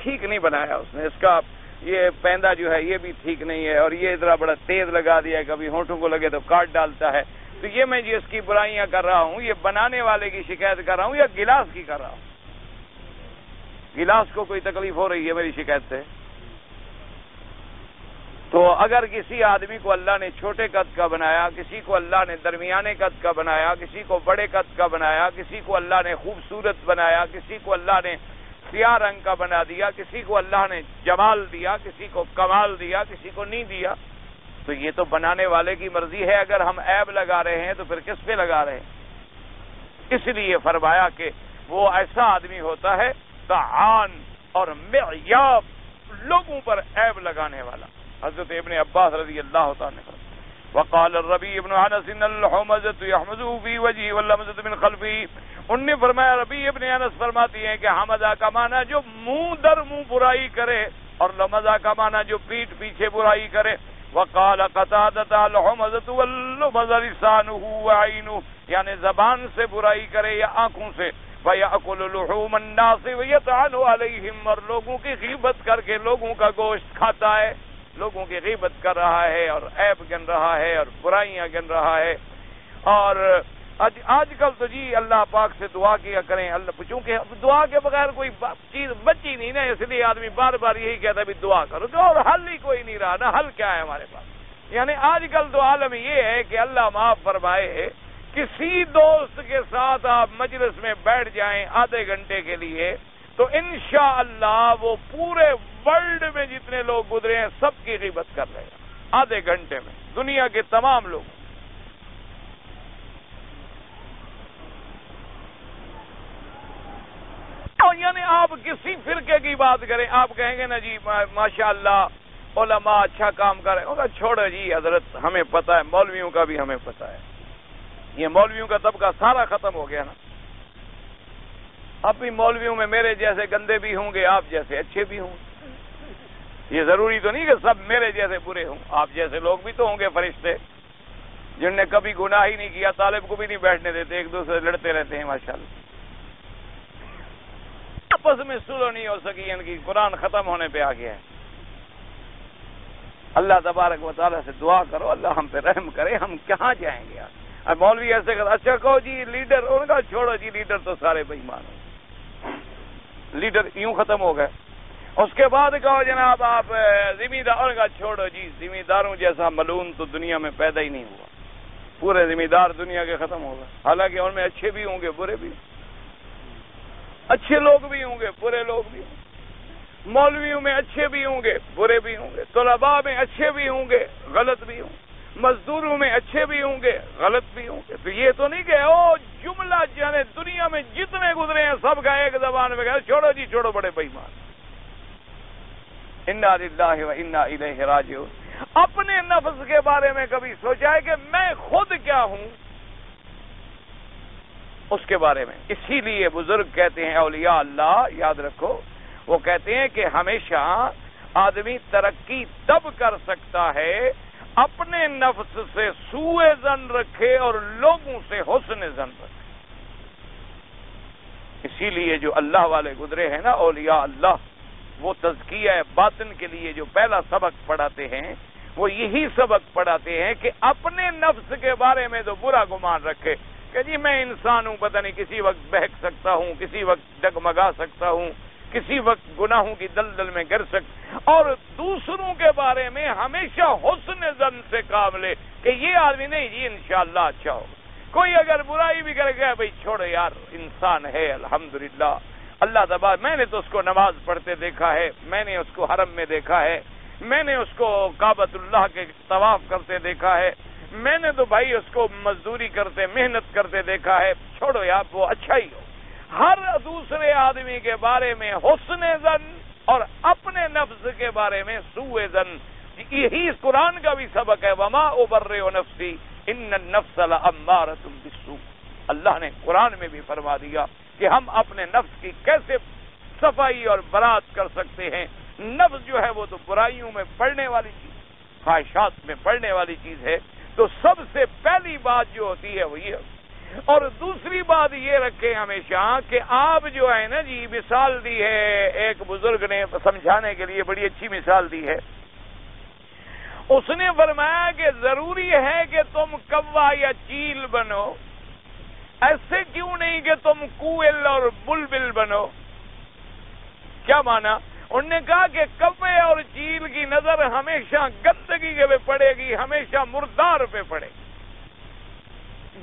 ٹھیک نہیں بنایا اس نے، اس کا یہ پیندا جو ہے یہ بھی ٹھیک نہیں ہے، اور یہ اتنا بڑا تیز لگا دیا ہے، کبھی ہونٹوں کو لگے تو کاٹ ڈالتا ہے، تو یہ میں جی اس کی برائیاں کر رہا ہوں، یہ بنانے والے کی شکایت کر رہا ہوں یا گلاس کی کر رہا ہوں؟ گلاس کو کوئی تکلیف ہو رہی ہے میری شکایت سے؟ تو اگر کسی آدمی کو اللہ نے چھوٹے قد کا بنایا، کسی کو اللہ نے درمیانے قد کا بنایا، کسی کو بڑے قد کا بنایا، کسی کو اللہ نے خوبصورت بنایا، کسی کو اللہ نے سیاہ رنگ کا بنا دیا، کسی کو اللہ نے جمال دیا، کسی کو کمال دیا، کسی کو نہیں دیا، تو یہ تو بنانے والے کی مرضی ہے۔ اگر ہم عیب لگا رہے ہیں تو پھر کس پہ لگا رہے ہیں؟ اس لیے فرمایا کہ وہ ایسا آدمی ہوتا ہے طعان اور معیاب، لوگوں پر عیب لگانے والا۔ حضرت ابن عباس رضی اللہ تعالیٰ نے وقال الربیع ابن انس ان الحمزۃ یحمزہ فی وجهه واللمزۃ من خلفه. ان نے فرمایا، ربیع ابن انس فرماتی ہیں کہ حمزہ کا معنی جو منہ در منہ برائی کرے، اور لمزہ کا معنی جو پیٹھ پیچھے برائی کرے. وقال قتادہ الحمزۃ واللمزۃ لسانه وعینه، یعنی زبان سے برائی کرے یا آنکھوں سے. وَيَأْكُلُ لُحُومَ النَّاسِ وَيَطْعَنُ عَلَيْهِمْ، اور لوگوں کی غیبت کر کے لوگوں کا گوشت کھاتا ہے، لوگوں کی غیبت کر رہا ہے اور عیب گن رہا ہے اور برائیاں گن رہا ہے. اور آج کل تو جی اللہ پاک سے دعا کیا کریں. اللہ چونکہ دعا کے بغیر کوئی چیز بچی نہیں نا، اس لیے آدمی بار بار یہی کہتا ہے بھی دعا کرو، تو اور حل ہی کوئی نہیں رہا نا. حل کیا ہے ہمارے پاس؟ یعنی آج کل تو عالم یہ ہے کہ اللہ معاف فرمائے، کسی دوست کے ساتھ آپ مجلس میں بیٹھ جائیں آدھے گھنٹے کے لیے، تو انشاءاللہ وہ پورے ورلڈ میں جتنے لوگ گزرے ہیں سب کی غیبت کر لے گا آدھے گھنٹے میں، دنیا کے تمام لوگ. یعنی آپ کسی فرقے کی بات کریں، آپ کہیں گے نا جی ماشاءاللہ علماء اچھا کام کر رہے ہیں، چھوڑو جی حضرت، ہمیں پتہ ہے، مولویوں کا بھی ہمیں پتہ ہے، یہ مولویوں کا طبقہ سارا ختم ہو گیا نا. اب بھی مولویوں میں میرے جیسے گندے بھی ہوں گے، آپ جیسے اچھے بھی ہوں. یہ ضروری تو نہیں کہ سب میرے جیسے برے ہوں، آپ جیسے لوگ بھی تو ہوں گے فرشتے، جن نے کبھی گناہ ہی نہیں کیا، طالب کو بھی نہیں بیٹھنے دیتے، ایک دوسرے سے لڑتے رہتے ہیں ماشاءاللہ. آپس میں سلو نہیں ہو سکی، ان کی قرآن ختم ہونے پہ آ گیا ہے. اللہ تبارک و تعالیٰ سے دعا کرو اللہ ہم پہ رحم کرے، ہم کہاں جائیں گے یار. مولوی ایسے کرتا، اچھا کہو جی لیڈر، ان کا چھوڑو جی لیڈر تو سارے بے ایمان ہو، لیڈر یوں ختم ہو گئے. اس کے بعد کہو جناب آپ ذمہ دار، ان کا چھوڑو جی ذمہ داروں جیسا ملعون تو دنیا میں پیدا ہی نہیں ہوا، پورے ذمہ دار دنیا کے ختم ہو گئے. حالانکہ ان میں اچھے بھی ہوں گے برے بھی، اچھے لوگ بھی ہوں گے برے لوگ بھی ہوں گے، مولویوں میں اچھے بھی ہوں گے برے بھی ہوں گے، طلباء میں اچھے بھی ہوں گے غلط بھی ہوں گے، مزدوروں میں اچھے بھی ہوں گے غلط بھی ہوں گے. تو یہ تو نہیں کہ او جملہ جانے دنیا میں جتنے گزرے ہیں سب کا ایک زبان میں کہا چھوڑو جی چھوڑو بڑے بے ایمان. انا للہ و انا الیہ راجعون. اپنے نفس کے بارے میں کبھی سوچا ہے کہ میں خود کیا ہوں؟ اس کے بارے میں. اسی لیے بزرگ کہتے ہیں، اولیاء اللہ یاد رکھو، وہ کہتے ہیں کہ ہمیشہ آدمی ترقی تب کر سکتا ہے اپنے نفس سے سوء ظن رکھے اور لوگوں سے حسن ظن رکھے. اسی لیے جو اللہ والے گزرے ہیں نا اولیاء اللہ، وہ تزکیہ باطن کے لیے جو پہلا سبق پڑھاتے ہیں وہ یہی سبق پڑھاتے ہیں کہ اپنے نفس کے بارے میں تو برا گمان رکھے کہ جی میں انسان ہوں، پتہ نہیں کسی وقت بہک سکتا ہوں، کسی وقت ڈگمگا سکتا ہوں، کسی وقت گناہوں کی دلدل میں گر سکتا. اور دوسروں کے بارے میں ہمیشہ حسن ظن سے کام لے کہ یہ آدمی نہیں جی انشاءاللہ اچھا ہو. کوئی اگر برائی بھی کرے گا بھائی چھوڑو یار انسان ہے الحمدللہ، اللہ تبارک، میں نے تو اس کو نماز پڑھتے دیکھا ہے، میں نے اس کو حرم میں دیکھا ہے، میں نے اس کو کعبۃ اللہ کے طواف کرتے دیکھا ہے، میں نے تو بھائی اس کو مزدوری کرتے محنت کرتے دیکھا ہے. چھوڑو یار وہ اچھا ہی ہو. ہر دوسرے آدمی کے بارے میں حسن ظن اور اپنے نفس کے بارے میں سوء ظن. یہی قرآن کا بھی سبق ہے، وما ابرئ نفسی ان النفس لامارۃ بالسوء. اللہ نے قرآن میں بھی فرما دیا کہ ہم اپنے نفس کی کیسے صفائی اور برات کر سکتے ہیں. نفس جو ہے وہ تو برائیوں میں پڑنے والی چیز، خواہشات میں پڑنے والی چیز ہے. تو سب سے پہلی بات جو ہوتی ہے وہ یہ. اور دوسری بات یہ رکھیں ہمیشہ کہ آپ جو ہے نا جی مثال دی ہے، ایک بزرگ نے سمجھانے کے لیے بڑی اچھی مثال دی ہے. اس نے فرمایا کہ ضروری ہے کہ تم کوا یا چیل بنو، ایسے کیوں نہیں کہ تم کوئل اور بلبل بنو. کیا مانا؟ انہوں نے کہا کہ کوے اور چیل کی نظر ہمیشہ گندگی پہ پڑے گی، ہمیشہ مردار پہ پڑے گی.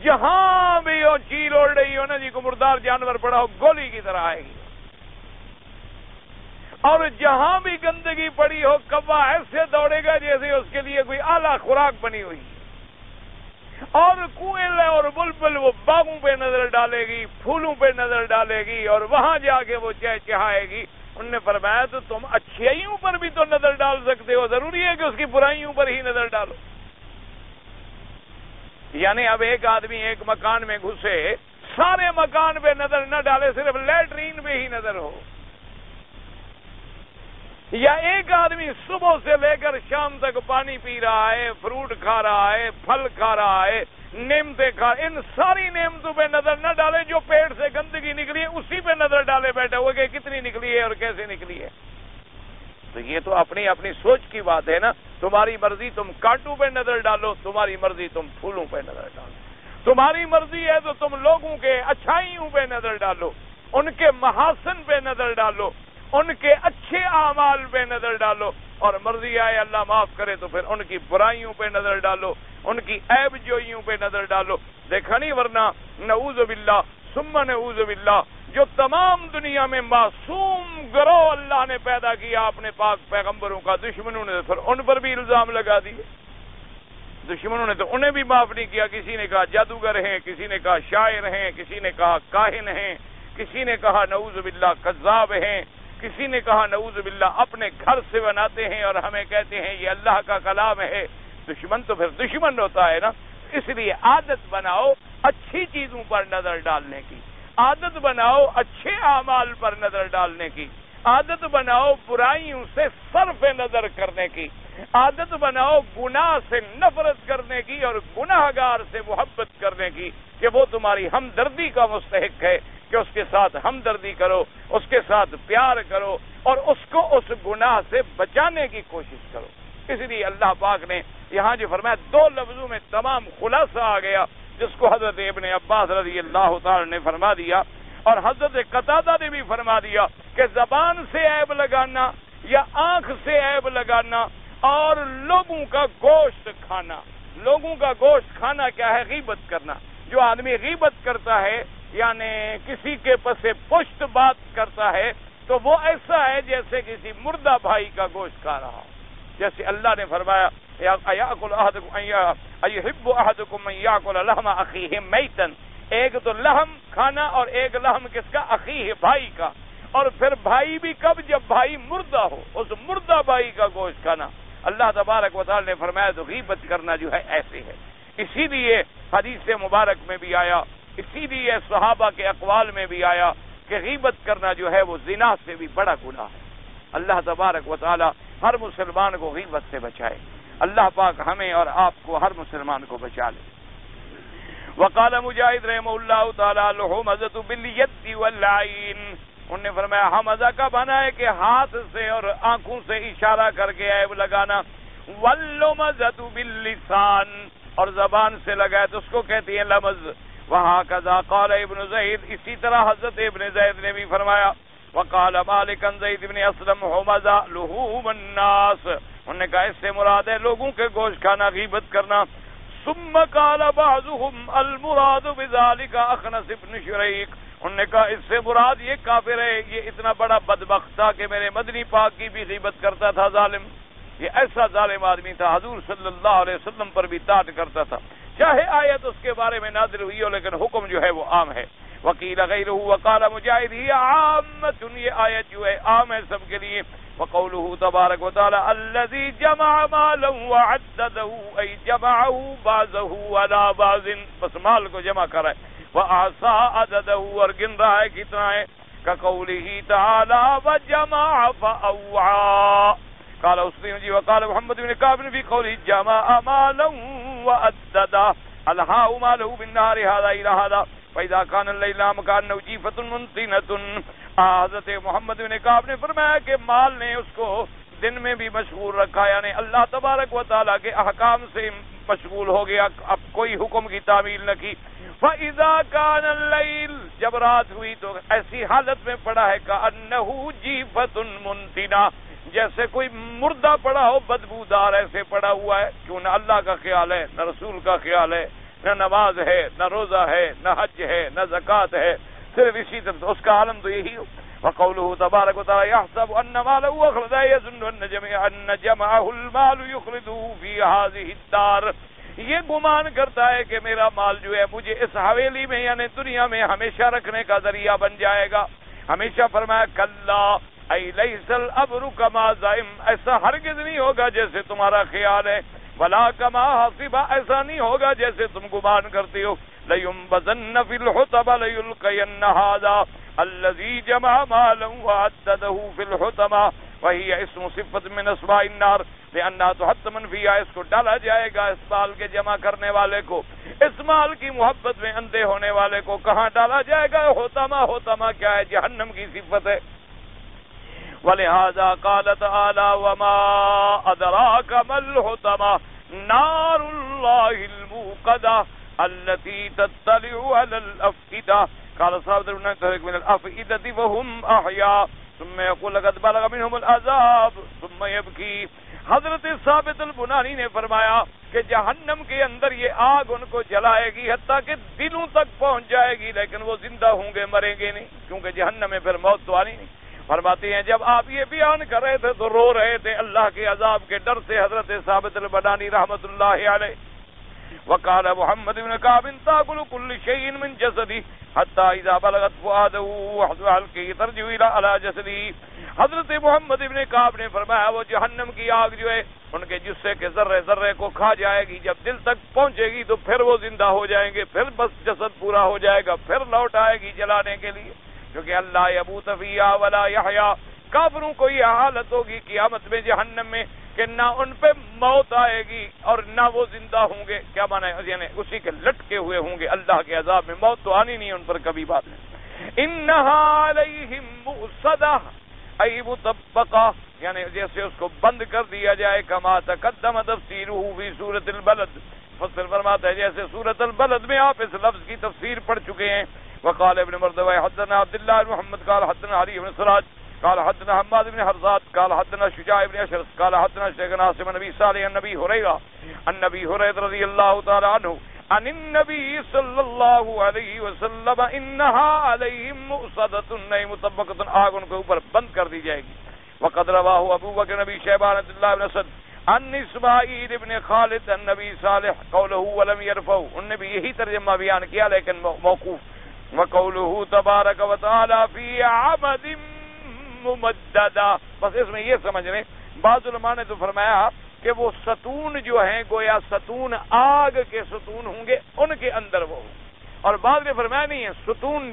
جہاں بھی ہو چیل اڑ رہی ہو نا جی کو مردار جانور پڑا ہو گولی کی طرح آئے گی. اور جہاں بھی گندگی پڑی ہو کوا ایسے دوڑے گا جیسے اس کے لیے کوئی اعلیٰ خوراک بنی ہوئی. اور کوئل اور بلبل وہ باغوں پہ نظر ڈالے گی، پھولوں پہ نظر ڈالے گی اور وہاں جا کے وہ چہچہائے گی. انہوں نے فرمایا تو تم اچھائیوں پر بھی تو نظر ڈال سکتے ہو، ضروری ہے کہ اس کی برائیوں پر ہی نظر ڈالو. یعنی اب ایک آدمی ایک مکان میں گھسے، سارے مکان پہ نظر نہ ڈالے، صرف لیٹرین پہ ہی نظر ہو، یا ایک آدمی صبح سے لے کر شام تک پانی پی رہا ہے، فروٹ کھا رہا ہے، پھل کھا رہا ہے، نعمتیں کھا، ان ساری نعمتوں پہ نظر نہ ڈالے، جو پیٹ سے گندگی نکلی ہے اسی پہ نظر ڈالے بیٹھا ہوا کہ کتنی نکلی ہے اور کیسے نکلی ہے۔ تو یہ تو اپنی اپنی سوچ کی بات ہے نا۔ تمہاری مرضی تم کانٹوں پہ نظر ڈالو، تمہاری مرضی تم پھولوں پہ نظر ڈالو، تمہاری مرضی ہے تو تم لوگوں کے اچھائیوں پہ نظر ڈالو، ان کے محاسن پہ نظر ڈالو، ان کے اچھے اعمال پہ نظر ڈالو، اور مرضی آئے اللہ معاف کرے تو پھر ان کی برائیوں پہ نظر ڈالو، ان کی عیب جوئیوں پہ نظر ڈالو۔ دیکھا نہیں ورنہ نعوذ باللہ ثم نعوذ باللہ جو تمام دنیا میں معصوم گروہ اللہ نے پیدا کیا اپنے پاک پیغمبروں کا، دشمنوں نے پھر ان پر بھی الزام لگا دیے۔ دشمنوں نے تو انہیں بھی معاف نہیں کیا، کسی نے کہا جادوگر ہیں، کسی نے کہا شاعر ہیں، کسی نے کہا کاہن ہیں، کسی نے کہا نعوذ باللہ کذاب ہیں، کسی نے کہا نعوذ باللہ اپنے گھر سے بناتے ہیں اور ہمیں کہتے ہیں یہ اللہ کا کلام ہے۔ دشمن تو پھر دشمن ہوتا ہے نا۔ اس لیے عادت بناؤ اچھی چیزوں پر نظر ڈالنے کی، عادت بناؤ اچھے اعمال پر نظر ڈالنے کی، عادت بناؤ برائیوں سے صرف نظر کرنے کی، عادت بناؤ گناہ سے نفرت کرنے کی اور گناہگار سے محبت کرنے کی، کہ وہ تمہاری ہمدردی کا مستحق ہے، کہ اس کے ساتھ ہمدردی کرو، اس کے ساتھ پیار کرو اور اس کو اس گناہ سے بچانے کی کوشش کرو۔ اس لیے اللہ پاک نے یہاں جو فرمایا دو لفظوں میں تمام خلاصہ آ گیا، جس کو حضرت ابن عباس رضی اللہ تعالی نے فرما دیا اور حضرت قتادہ نے بھی فرما دیا کہ زبان سے عیب لگانا یا آنکھ سے عیب لگانا اور لوگوں کا گوشت کھانا۔ لوگوں کا گوشت کھانا کیا ہے؟ غیبت کرنا۔ جو آدمی غیبت کرتا ہے یعنی کسی کے پس پشت بات کرتا ہے تو وہ ایسا ہے جیسے کسی مردہ بھائی کا گوشت کھا رہا، جیسے اللہ نے فرمایا اَيُحِبُّ أَحَدُكُم أَن يَأْكُلَ لَحْمَ أَخِيهِ مَيْتًا، ایک تو لحم کھانا اور ایک لحم کس کا؟ اخیہ، بھائی کا، اور پھر بھائی بھی کب؟ جب بھائی مردہ ہو، اس مردہ بھائی کا گوشت کھانا۔ اللہ تبارک و تعالی نے فرمایا تو غیبت کرنا جو ہے ایسے ہے۔ اسی لیے حدیث مبارک میں بھی آیا، اسی لیے صحابہ کے اقوال میں بھی آیا کہ غیبت کرنا جو ہے وہ زنا سے بھی بڑا گناہ ہے۔ اللہ تبارک و تعالی ہر مسلمان کو غیبت سے بچائے۔ اللہ پاک ہمیں اور آپ کو ہر مسلمان کو بچا لے۔ وقال مجاہد رحمہ اللہ تعالی الحمزۃ بالید والعین، انہوں نے فرمایا حمزہ کا بنا ہے کہ ہاتھ سے اور آنکھوں سے اشارہ کر کے عیب لگانا، واللمزۃ باللسان، اور زبان سے لگائے تو اس کو کہتی ہیں لمز۔ وہاں کذا قال ابن زید، اسی طرح حضرت ابن زید نے بھی فرمایا۔ وقال مالک زید بن اسلم حمزہ لحوم الناس، انہوں نے کہا اس سے مراد ہے لوگوں کے گوشت کھانا، غیبت کرنا۔ ثم قال بعضهم المراد بذلك اخنس بن شریک، انہوں نے کہا اس سے مراد یہ کافر ہے، یہ اتنا بڑا بدبخت تھا کہ میرے مدنی پاک کی بھی غیبت کرتا تھا، ظالم، یہ ایسا ظالم آدمی تھا، حضور صلی اللہ علیہ وسلم پر بھی طاعت کرتا تھا، چاہے آیت اس کے بارے میں نازل ہوئی ہو لیکن حکم جو ہے وہ عام ہے۔ وقیل غیرہ، وقال مجاہد ہی عامۃ، یہ آیت جو ہے عام ہے سب کے لیے۔ وقوله تبارک و تعالی الذی جمع مالا وعدده، ای جمعه بعضه على بعض، بس مال کو جمع کرا ہے، واحصى عدده، اور گن رہا ہے کتنا ہے، كقوله تعالی وجمع فاوعى۔ قال اسلم جی وقال محمد بن كعب في قوله جمع مالا وعدده، الہا ماله بالنهار هذا الى هذا فإذا كان الليل كأنه جيفة منتنة۔ حضرت محمد بن کعب نے فرمایا کہ مال نے اس کو دن میں بھی مشغول رکھا، یعنی اللہ تبارک و تعالیٰ کے احکام سے مشغول ہو گیا، اب کوئی حکم کی تعمیل نہ کی۔ فإذا كان الليل، جب رات ہوئی تو ایسی حالت میں پڑا ہے كأنه جيفة منتنة، جیسے کوئی مردہ پڑا ہو، بدبودار ایسے پڑا ہوا ہے۔ کیوں نہ اللہ کا خیال ہے، نہ رسول کا خیال ہے، نہ نماز ہے، نہ روزہ ہے، نہ حج ہے، نہ زکوٰۃ ہے، صرف اسی طرح اس کا عالم تو یہی ہو۔ وقوله تبارک و تعالی يحسب ان ماله اخلده يظن ان جمعه المال يخلده في هذه الدار، یہ گمان کرتا ہے کہ میرا مال جو ہے مجھے اس حویلی میں یعنی دنیا میں ہمیشہ رکھنے کا ذریعہ بن جائے گا۔ ہمیشہ فرمایا کلا ای لیس الامر کما زعم، ایسا ہرگز نہیں ہوگا جیسے تمہارا خیال ہے۔ ولا کما حسب، ایسا نہیں ہوگا جیسے تم گمان کرتے ہو. لَيُنبَذَنَّ فِي الْحُطَمَةِ لَيُلْقَيَنَّ هَذَا الَّذِي جَمَعَ مَالًا وَعَدَّدَهُ فِي الْحُطَمَةِ وَهِيَ اسْمُ صِفَةٌ مِّنْ أَسْمَاءِ النَّارِ لِأَنَّهَا تُحَطَّمُ فِيهَا، اس کو ڈالا جائے گا اس مال کے جمع کرنے والے کو، اس مال کی محبت میں اندھے ہونے والے کو کہاں ڈالا جائے گا؟ حطمہ. حطمہ کیا ہے؟ جہنم کی صفت ہے. وَلِهَذَا قَالَ تَعَالَى وَمَا أَدْرَاكَ مَا الْحُطَمَةُ نَارُ اللَّهِ الْمُوقَدَةُ الَّتِي تَطَّلِعُ عَلَى الْأَفْئِدَةِ قَالَ صَحَابَةُ مِنَ الْأَفْئِدَةِ وَهُمْ أَحْيَاءٌ ثم يقول لقد بلغ منهم العذاب ثم يبكي. حضرت ثابت البنانی نے فرمایا کہ جہنم کے اندر یہ آگ ان کو جلائے گی حتیٰ کہ دلوں تک پہنچ جائے گی، لیکن وہ زندہ ہوں گے، مریں گے نہیں، کیونکہ جہنم میں پھر موت تو آنی نہیں. فرماتے ہیں جب آپ یہ بیان کر رہے تھے تو رو رہے تھے اللہ کے عذاب کے ڈر سے حضرت ثابت البنانی رحمت اللہ علیہ. وقال محمد بن كعب تاكل كل شيء من جسده حتى اذا بلغت فؤاده وحلقه ترجع الى جسده. حضرت محمد بن کعب نے فرمایا وہ جہنم کی آگ جو ہے ان کے جسے کے ذرے ذرے کو کھا جائے گی، جب دل تک پہنچے گی تو پھر وہ زندہ ہو جائیں گے، پھر بس جسد پورا ہو جائے گا، پھر لوٹ آئے گی جلانے کے لیے، کیونکہ اللہ یموت فیہا ولا یحیا. کافروں کو یہ حالت ہوگی قیامت میں جہنم میں کہ نہ ان پہ موت آئے گی اور نہ وہ زندہ ہوں گے. کیا مانا ہے؟ یعنی اسی کے لٹکے ہوئے ہوں گے اللہ کے عذاب میں، موت تو آنی نہیں ان پر کبھی. بات انہا علیہم مؤصدہ ای مطبقہ، یعنی جیسے اس کو بند کر دیا جائے. کما تقدم تفسیرہ فی سورۃ البلد، مفسر فرماتا ہے جیسے سورۃ البلد میں آپ اس لفظ کی تفسیر پڑھ چکے ہیں. وقال ابن مردوی حدثنا عبداللہ بن محمد قال حدثنا علی بن سراج قال حدثنا حماد بن حرزات قال حدثنا شجاع بن اشرس قال حدثنا شیخ ناصر نبی صالح النبی ہریرہ النبی ہریرہ رضی اللہ تعالی عنہ عن النبی صلی اللہ علیہ وسلم انہا علیہم مؤصدۃ نئی مطبقۃ، آگ ان کے اوپر بند کر دی جائے گی. وقد رواہ ابو بکر نبی شیبان عبداللہ بن اسد عن اسماعیل بن خالد النبی صالح قولہ ولم یرفعہ، ان نے بھی یہی ترجمہ بیان کیا لیکن موقوف. وقولہ تبارک وتعالی فی عمد ممددہ، بس اس میں یہ سمجھ لیں بعض علماء نے تو فرمایا کہ وہ ستون جو ہیں گویا ستون آگ کے ستون ہوں گے ان کے اندر وہ ہوں، اور بعض نے فرمایا نہیں ہے ستون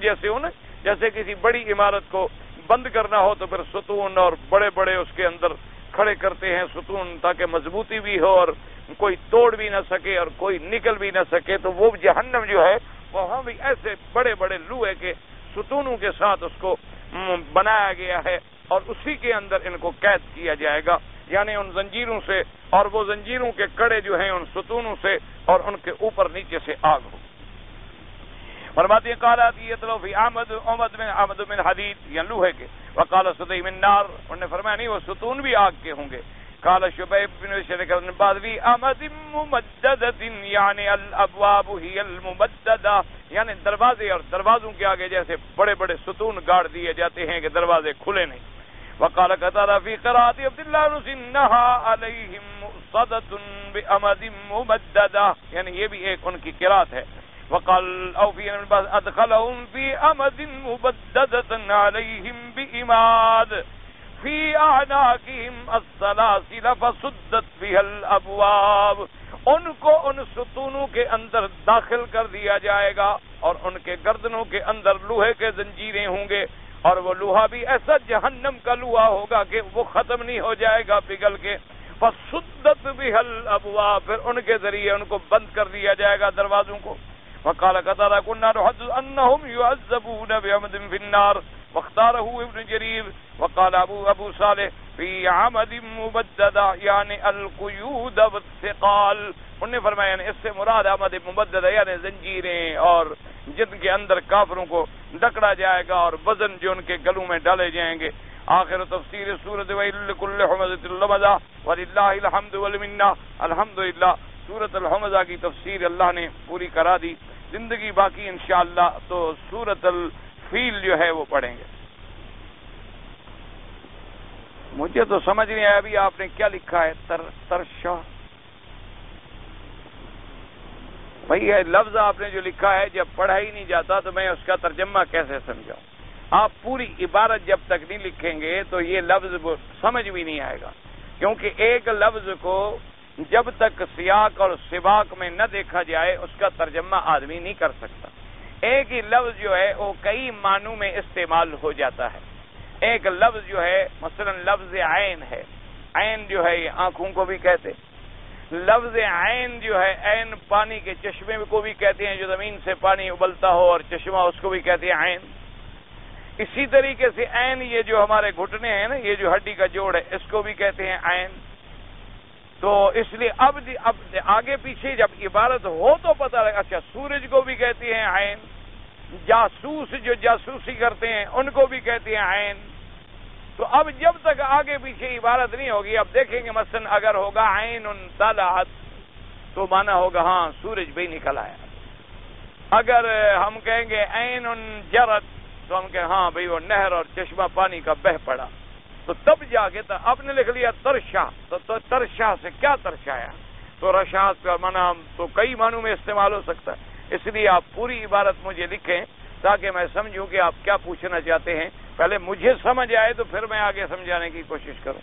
جیسے کسی بڑی عمارت کو بند کرنا ہو تو پھر ستون اور بڑے بڑے اس کے اندر کھڑے کرتے ہیں ستون تاکہ مضبوطی بھی ہو اور کوئی توڑ بھی نہ سکے اور کوئی نکل بھی نہ سکے. تو وہ جہنم جو ہے وہاں بھی ایسے بڑے بڑے لوہے کے ستونوں کے ساتھ اس کو بنایا گیا ہے اور اسی کے اندر ان کو قید کیا جائے گا، یعنی ان زنجیروں سے، اور وہ زنجیروں کے کڑے جو ہیں ان ستونوں سے اور ان کے اوپر نیچے سے آگ ہو. فرماتے ہیں قالات یتلو فی عمد من حدید، یعنی لوہے کے. وقال صدی من نار، انہوں نے فرمایا نہیں وہ ستون بھی آگ کے ہوں گے. قال شبیب بن شریک بعد فی عمد ممددۃ یعنی الابواب ہی الممددہ، یعنی دروازے اور دروازوں کے آگے جیسے بڑے بڑے ستون گاڑ دیے جاتے ہیں کہ دروازے کھلے نہیں. وقال قتادہ فی قراءۃ عبداللہ بن انہا علیہم مؤصدۃ بعمد ممددہ، یعنی یہ بھی ایک ان کی قراءت ہے. وقال اوفی ادخلهم فی عمد ممددۃ علیہم بعماد فی اعناقہم السلاسل فسدت بها الابواب، ان کو ان ستونوں کے اندر داخل کر دیا جائے گا اور ان کے گردنوں کے اندر لوہے کے زنجیریں ہوں گے، اور وہ لوہا بھی ایسا جہنم کا لوہا ہوگا کہ وہ ختم نہیں ہو جائے گا پگھل کے. فسدت بها الابواب، پھر ان کے ذریعے ان کو بند کر دیا جائے گا دروازوں کو. وقال قتادہ كنا نحدث انهم يعذبون بعمد في النار واختاره ابن جرير. وقال ابو صالح في عمد ممددہ یعنی القیود والثقال، انہوں نے فرمایا یعنی اس سے مراد عمد ممددہ یعنی زنجیریں اور جن کے اندر کافروں کو ڈکڑا جائے گا اور وزن جو ان کے گلوں میں ڈالے جائیں گے. آخر تفسیر سورۃ ویل لکل ہمزۃ لمزہ وللہ الحمد والمنہ. الحمدللہ سورۃ الحمزہ کی تفسیر اللہ نے پوری کرا دی. زندگی باقی انشاءاللہ تو سورۃ الفیل جو ہے وہ پڑھیں گے. مجھے تو سمجھ نہیں آیا ابھی آپ نے کیا لکھا ہے ترشا. بھائی یہ لفظ آپ نے جو لکھا ہے جب پڑھا ہی نہیں جاتا تو میں اس کا ترجمہ کیسے سمجھاؤں. آپ پوری عبارت جب تک نہیں لکھیں گے تو یہ لفظ سمجھ بھی نہیں آئے گا، کیونکہ ایک لفظ کو جب تک سیاق اور سباق میں نہ دیکھا جائے اس کا ترجمہ آدمی نہیں کر سکتا۔ ایک ہی لفظ جو ہے وہ کئی معنوں میں استعمال ہو جاتا ہے۔ ایک لفظ جو ہے مثلا لفظ عین ہے، عین جو ہے یہ آنکھوں کو بھی کہتے، لفظ عین جو ہے عین پانی کے چشمے کو بھی کہتے ہیں، جو زمین سے پانی ابلتا ہو اور چشمہ اس کو بھی کہتے ہیں عین۔ اسی طریقے سے عین یہ جو ہمارے گھٹنے ہیں نا، یہ جو ہڈی کا جوڑ ہے اس کو بھی کہتے ہیں عین۔ تو اس لیے اب آگے پیچھے جب عبارت ہو تو پتہ لگا، اچھا سورج کو بھی کہتے ہیں عین، جاسوس جو جاسوسی کرتے ہیں ان کو بھی کہتے ہیں عین۔ تو اب جب تک آگے پیچھے عبارت نہیں ہوگی، اب دیکھیں گے مثلا اگر ہوگا عین طلعت تو مانا ہوگا ہاں سورج بھی نکل آیا۔ اگر ہم کہیں گے عین جرت تو ہم کہیں ہاں بھئی وہ نہر اور چشمہ پانی کا بہ پڑا۔ تو تب جا کے آپ نے لکھ لیا ترشا، تو ترشا سے کیا ترشایا؟ تو رشاد کا معنی تو کئی معنوں میں استعمال ہو سکتا ہے، اس لیے آپ پوری عبارت مجھے لکھیں تاکہ میں سمجھوں کہ آپ کیا پوچھنا چاہتے ہیں، پہلے مجھے سمجھ آئے تو پھر میں آگے سمجھانے کی کوشش کروں۔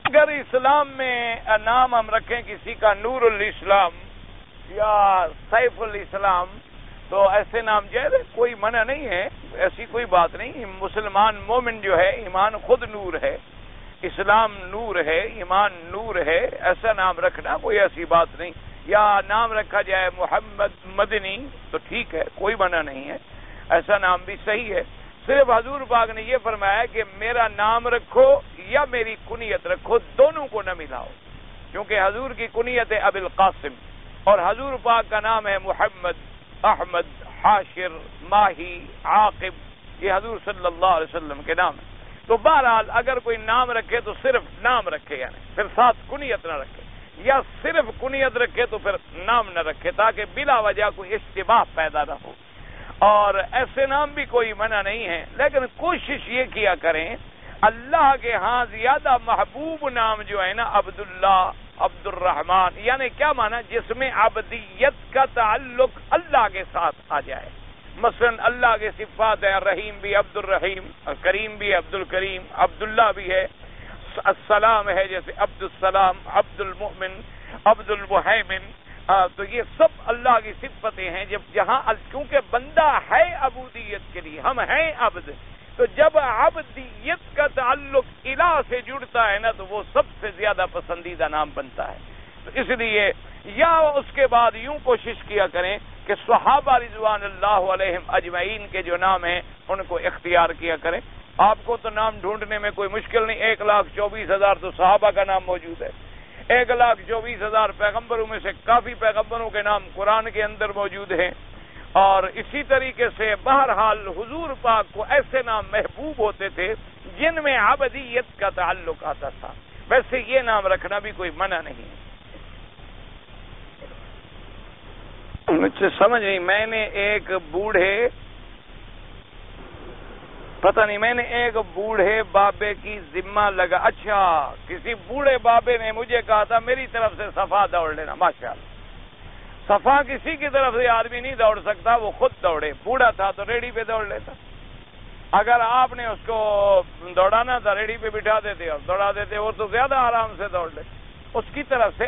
اگر اسلام میں نام ہم رکھیں کسی کا نور الاسلام یا سیف الاسلام تو ایسے نام جائز ہے، کوئی منع نہیں ہے، ایسی کوئی بات نہیں۔ مسلمان مومن جو ہے ایمان خود نور ہے، اسلام نور ہے، ایمان نور ہے، ایسا نام رکھنا کوئی ایسی بات نہیں۔ یا نام رکھا جائے محمد مدنی تو ٹھیک ہے، کوئی منع نہیں ہے، ایسا نام بھی صحیح ہے۔ صرف حضور پاک نے یہ فرمایا کہ میرا نام رکھو یا میری کنیت رکھو، دونوں کو نہ ملاؤ، کیونکہ حضور کی کنیت ہے ابو القاسم اور حضور پاک کا نام ہے محمد، احمد، حاشر، ماہی، عاقب، یہ حضور صلی اللہ علیہ وسلم کے نام ہے۔ تو بہرحال اگر کوئی نام رکھے تو صرف نام رکھے، یعنی پھر ساتھ کنیت نہ رکھے، یا صرف کنیت رکھے تو پھر نام نہ رکھے، تاکہ بلا وجہ کوئی اشتباہ پیدا نہ ہو۔ اور ایسے نام بھی کوئی منع نہیں ہے، لیکن کوشش یہ کیا کریں اللہ کے ہاں زیادہ محبوب نام جو ہے نا عبداللہ، عبد الرحمن، یعنی کیا مانا جس میں عبدیت کا تعلق اللہ کے ساتھ آ جائے۔ مثلا اللہ کے صفات ہیں، رحیم بھی عبد الرحیم، کریم بھی عبد الکریم، عبداللہ بھی ہے، السلام ہے جیسے عبد السلام، عبد المؤمن، عبد المہیمن، تو یہ سب اللہ کی صفتیں ہیں۔ جب جہاں کیونکہ بندہ ہے عبودیت کے لیے، ہم ہیں عبد، تو جب عبدیت کا تعلق الہ سے جڑتا ہے نا تو وہ سب سے زیادہ پسندیدہ نام بنتا ہے۔ تو اس لیے یا اس کے بعد یوں کوشش کیا کریں کہ صحابہ رضوان اللہ علیہم اجمعین کے جو نام ہیں ان کو اختیار کیا کریں۔ آپ کو تو نام ڈھونڈنے میں کوئی مشکل نہیں، 1,24,000 تو صحابہ کا نام موجود ہے، 1,24,000 پیغمبروں میں سے کافی پیغمبروں کے نام قرآن کے اندر موجود ہیں۔ اور اسی طریقے سے بہرحال حضور پاک کو ایسے نام محبوب ہوتے تھے جن میں عبدیت کا تعلق آتا تھا، ویسے یہ نام رکھنا بھی کوئی منع نہیں ہے۔ مجھ سے سمجھ نہیں، میں نے ایک بوڑھے بابے کی ذمہ لگا، اچھا کسی بوڑھے بابے نے مجھے کہا تھا میری طرف سے صفا دوڑ لینا، ماشاءاللہ۔ صفا کسی کی طرف سے آدمی نہیں دوڑ سکتا، وہ خود دوڑے، بوڑھا تھا تو ریڑھی پہ دوڑ لیتا، اگر آپ نے اس کو دوڑانا تھا ریڑھی پہ بٹھا دیتے اور دوڑا دیتے، وہ تو زیادہ آرام سے دوڑ لے، اس کی طرف سے